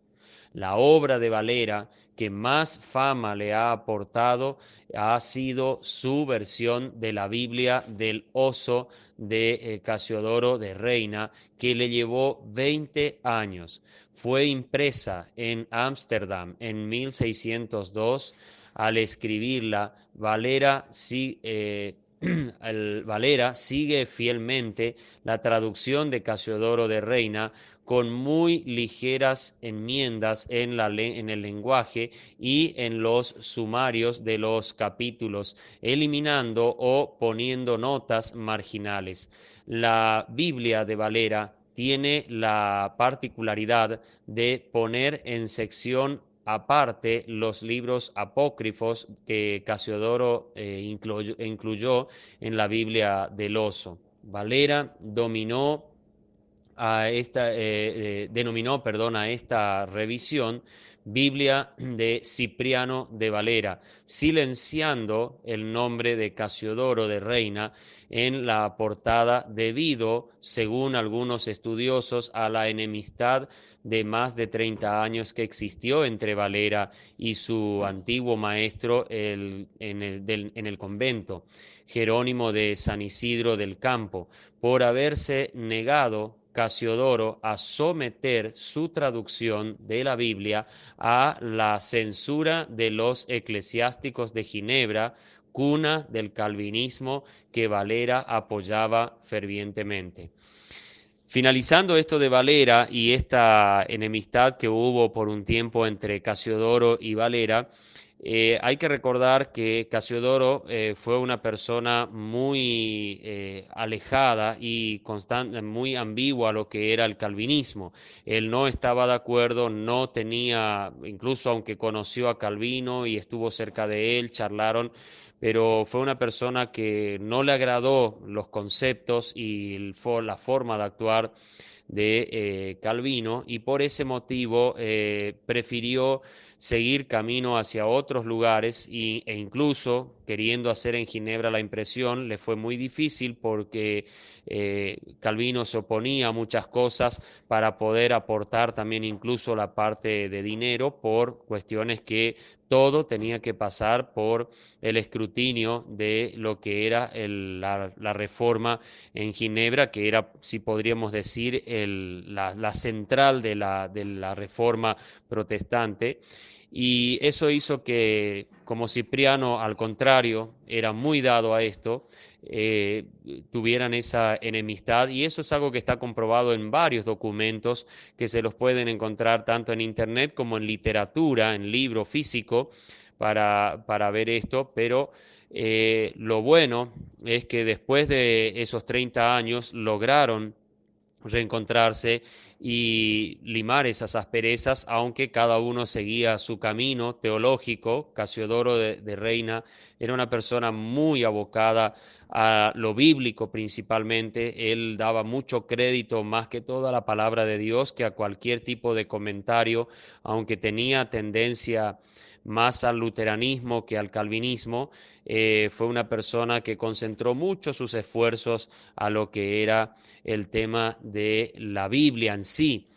La obra de Valera que más fama le ha aportado ha sido su versión de la Biblia del Oso de Casiodoro de Reina, que le llevó 20 años. Fue impresa en Ámsterdam en 1602. Al escribirla, Valera el Valera sigue fielmente la traducción de Casiodoro de Reina con muy ligeras enmiendas en el lenguaje y en los sumarios de los capítulos, eliminando o poniendo notas marginales. La Biblia de Valera tiene la particularidad de poner en sección aparte los libros apócrifos que Casiodoro incluyó en la Biblia del Oso. Valera denominó, perdón, a esta revisión Biblia de Cipriano de Valera, silenciando el nombre de Casiodoro de Reina en la portada debido, según algunos estudiosos, a la enemistad de más de 30 años que existió entre Valera y su antiguo maestro en el convento, Jerónimo de San Isidro del Campo, por haberse negado Casiodoro a someter su traducción de la Biblia a la censura de los eclesiásticos de Ginebra, cuna del calvinismo que Valera apoyaba fervientemente. Finalizando esto de Valera y esta enemistad que hubo por un tiempo entre Casiodoro y Valera, hay que recordar que Casiodoro fue una persona muy alejada y muy ambigua a lo que era el calvinismo. Él no estaba de acuerdo, no tenía, incluso aunque conoció a Calvino y estuvo cerca de él, charlaron, pero fue una persona que no le agradó los conceptos y la forma de actuar de Calvino, y por ese motivo prefirió seguir camino hacia otros lugares e incluso queriendo hacer en Ginebra la impresión, le fue muy difícil porque Calvino se oponía a muchas cosas para poder aportar también incluso la parte de dinero por cuestiones que todo tenía que pasar por el escrutinio de lo que era la reforma en Ginebra, que era, si podríamos decir, la central de la reforma protestante. Y eso hizo que, como Cipriano, al contrario, era muy dado a esto, eh, tuvieran esa enemistad, y eso es algo que está comprobado en varios documentos que se los pueden encontrar tanto en internet como en literatura, en libro físico, para ver esto, pero lo bueno es que después de esos 30 años lograron reencontrarse y limar esas asperezas, aunque cada uno seguía su camino teológico. Casiodoro de Reina era una persona muy abocada a lo bíblico principalmente. Él daba mucho crédito más que todo a la palabra de Dios que a cualquier tipo de comentario, aunque tenía tendencia más al luteranismo que al calvinismo. Fue una persona que concentró mucho sus esfuerzos a lo que era el tema de la Biblia en sí.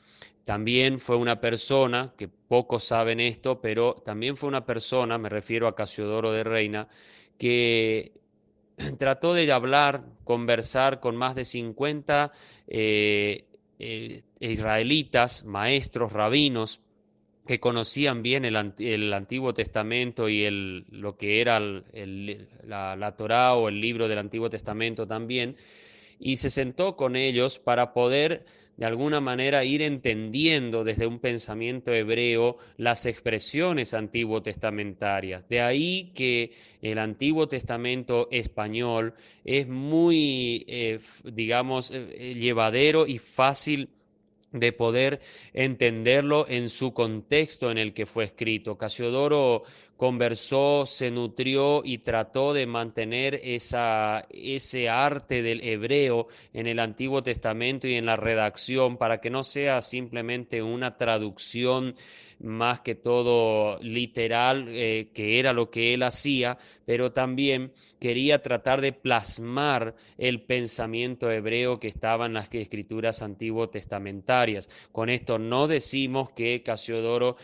También fue una persona, que pocos saben esto, pero también fue una persona, me refiero a Casiodoro de Reina, que trató de hablar, conversar con más de 50 israelitas, maestros, rabinos, que conocían bien el Antiguo Testamento y lo que era la Torá o el libro del Antiguo Testamento también, y se sentó con ellos para poder de alguna manera ir entendiendo desde un pensamiento hebreo las expresiones antiguo testamentarias. De ahí que el Antiguo Testamento español es muy, digamos, llevadero y fácil de poder entenderlo en su contexto en el que fue escrito. Casiodoro conversó, se nutrió y trató de mantener ese arte del hebreo en el Antiguo Testamento y en la redacción para que no sea simplemente una traducción más que todo literal, que era lo que él hacía, pero también quería tratar de plasmar el pensamiento hebreo que estaba en las escrituras antiguo testamentarias. Con esto no decimos que Casiodoro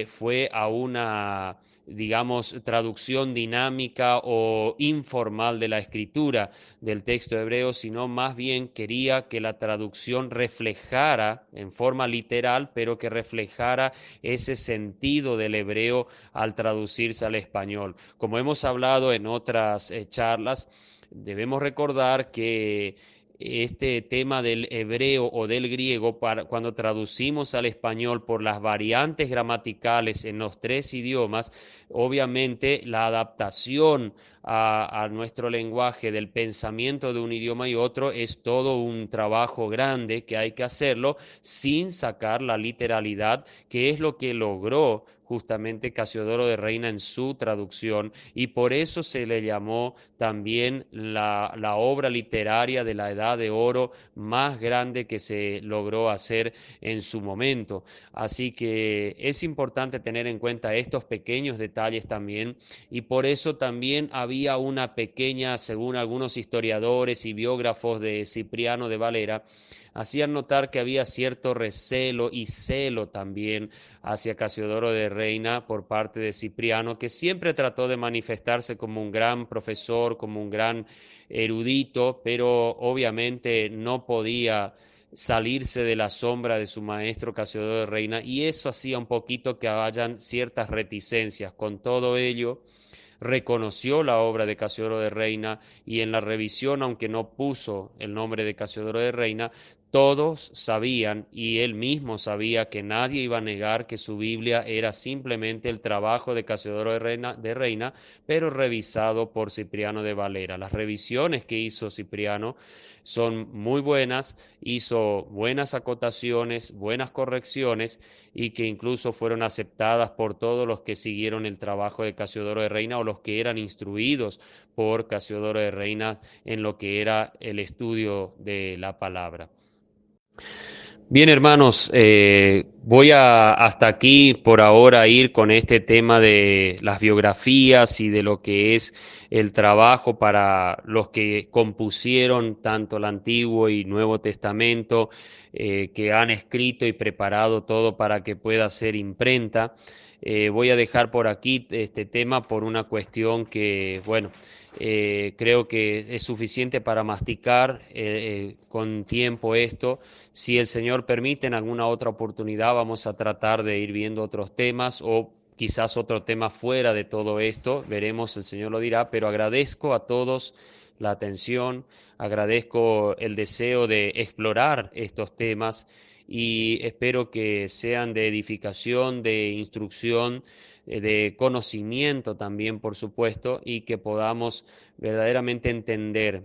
fue a una, digamos, traducción dinámica o informal de la escritura del texto hebreo, sino más bien quería que la traducción reflejara en forma literal, pero que reflejara ese sentido del hebreo al traducirse al español. Como hemos hablado en otras charlas, debemos recordar que este tema del hebreo o del griego, cuando traducimos al español por las variantes gramaticales en los tres idiomas, obviamente la adaptación a nuestro lenguaje del pensamiento de un idioma y otro es todo un trabajo grande que hay que hacerlo sin sacar la literalidad, que es lo que logró justamente Casiodoro de Reina en su traducción, y por eso se le llamó también la obra literaria de la Edad de Oro más grande que se logró hacer en su momento. Así que es importante tener en cuenta estos pequeños detalles también, y por eso también había una pequeña, según algunos historiadores y biógrafos de Cipriano de Valera, hacían notar que había cierto recelo y celo también hacia Casiodoro de Reina por parte de Cipriano, que siempre trató de manifestarse como un gran profesor, como un gran erudito, pero obviamente no podía salirse de la sombra de su maestro Casiodoro de Reina, y eso hacía un poquito que hayan ciertas reticencias. Con todo ello, reconoció la obra de Casiodoro de Reina, y en la revisión, aunque no puso el nombre de Casiodoro de Reina, todos sabían, y él mismo sabía, que nadie iba a negar que su Biblia era simplemente el trabajo de Casiodoro de Reina, pero revisado por Cipriano de Valera. Las revisiones que hizo Cipriano son muy buenas, hizo buenas acotaciones, buenas correcciones, y que incluso fueron aceptadas por todos los que siguieron el trabajo de Casiodoro de Reina, o los que eran instruidos por Casiodoro de Reina en lo que era el estudio de la palabra. Bien, hermanos, voy a hasta aquí por ahora ir con este tema de las biografías y de lo que es el trabajo para los que compusieron tanto el Antiguo y Nuevo Testamento, que han escrito y preparado todo para que pueda ser imprenta. Voy a dejar por aquí este tema por una cuestión que, bueno, creo que es suficiente para masticar con tiempo esto. Si el Señor permite, en alguna otra oportunidad vamos a tratar de ir viendo otros temas, o quizás otro tema fuera de todo esto. Veremos, el Señor lo dirá, pero agradezco a todos la atención, agradezco el deseo de explorar estos temas, y espero que sean de edificación, de instrucción, de conocimiento también, por supuesto, y que podamos verdaderamente entender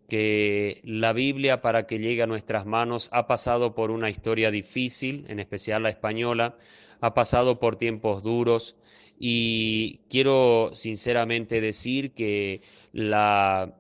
que la Biblia, para que llegue a nuestras manos, ha pasado por una historia difícil, en especial la española, ha pasado por tiempos duros, y quiero sinceramente decir que la,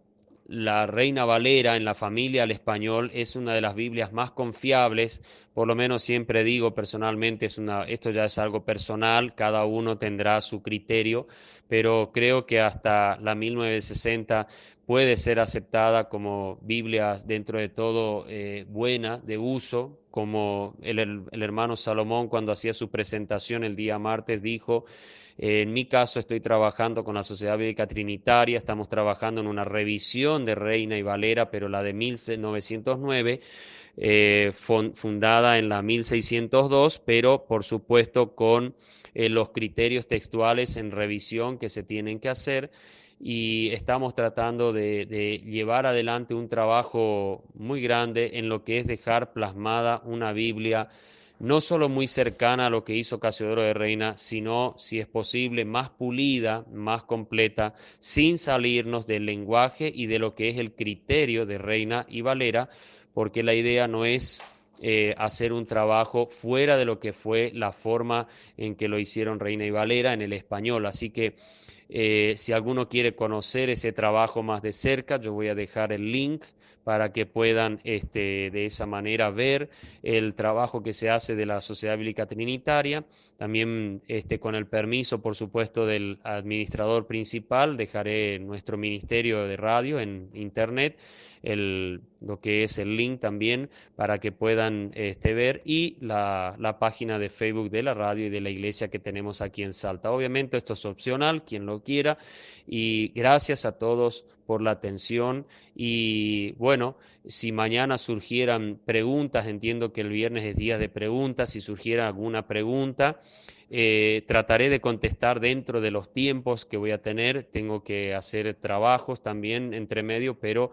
la Reina Valera en la familia al español es una de las Biblias más confiables. Por lo menos siempre digo personalmente, esto ya es algo personal, cada uno tendrá su criterio, pero creo que hasta la 1960 puede ser aceptada como Biblia dentro de todo buena, de uso, como el hermano Salomón, cuando hacía su presentación el día martes, dijo: en mi caso estoy trabajando con la Sociedad Bíblica Trinitaria, estamos trabajando en una revisión de Reina y Valera, pero la de 1909, fundada en la 1602, pero por supuesto con los criterios textuales en revisión que se tienen que hacer, y estamos tratando de llevar adelante un trabajo muy grande en lo que es dejar plasmada una Biblia no solo muy cercana a lo que hizo Casiodoro de Reina, sino, si es posible, más pulida, más completa, sin salirnos del lenguaje y de lo que es el criterio de Reina y Valera, porque la idea no es hacer un trabajo fuera de lo que fue la forma en que lo hicieron Reina y Valera en el español. Así que si alguno quiere conocer ese trabajo más de cerca, yo voy a dejar el link para que puedan de esa manera ver el trabajo que se hace de la Sociedad Bíblica Trinitaria. También con el permiso, por supuesto, del administrador principal, dejaré nuestro ministerio de radio en internet, lo que es el link también, para que puedan ver, y la página de Facebook de la radio y de la iglesia que tenemos aquí en Salta. Obviamente esto es opcional, quien lo quiera, y gracias a todos por la atención y bueno, si mañana surgieran preguntas, entiendo que el viernes es día de preguntas, si surgiera alguna pregunta, trataré de contestar dentro de los tiempos que voy a tener. Tengo que hacer trabajos también entre medio, pero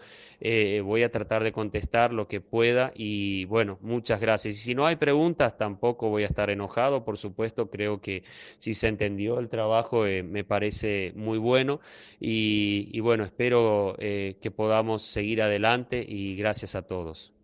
voy a tratar de contestar lo que pueda y bueno, muchas gracias. Y si no hay preguntas, tampoco voy a estar enojado, por supuesto, creo que si se entendió el trabajo, me parece muy bueno y bueno, espero que podamos seguir adelante y gracias a todos.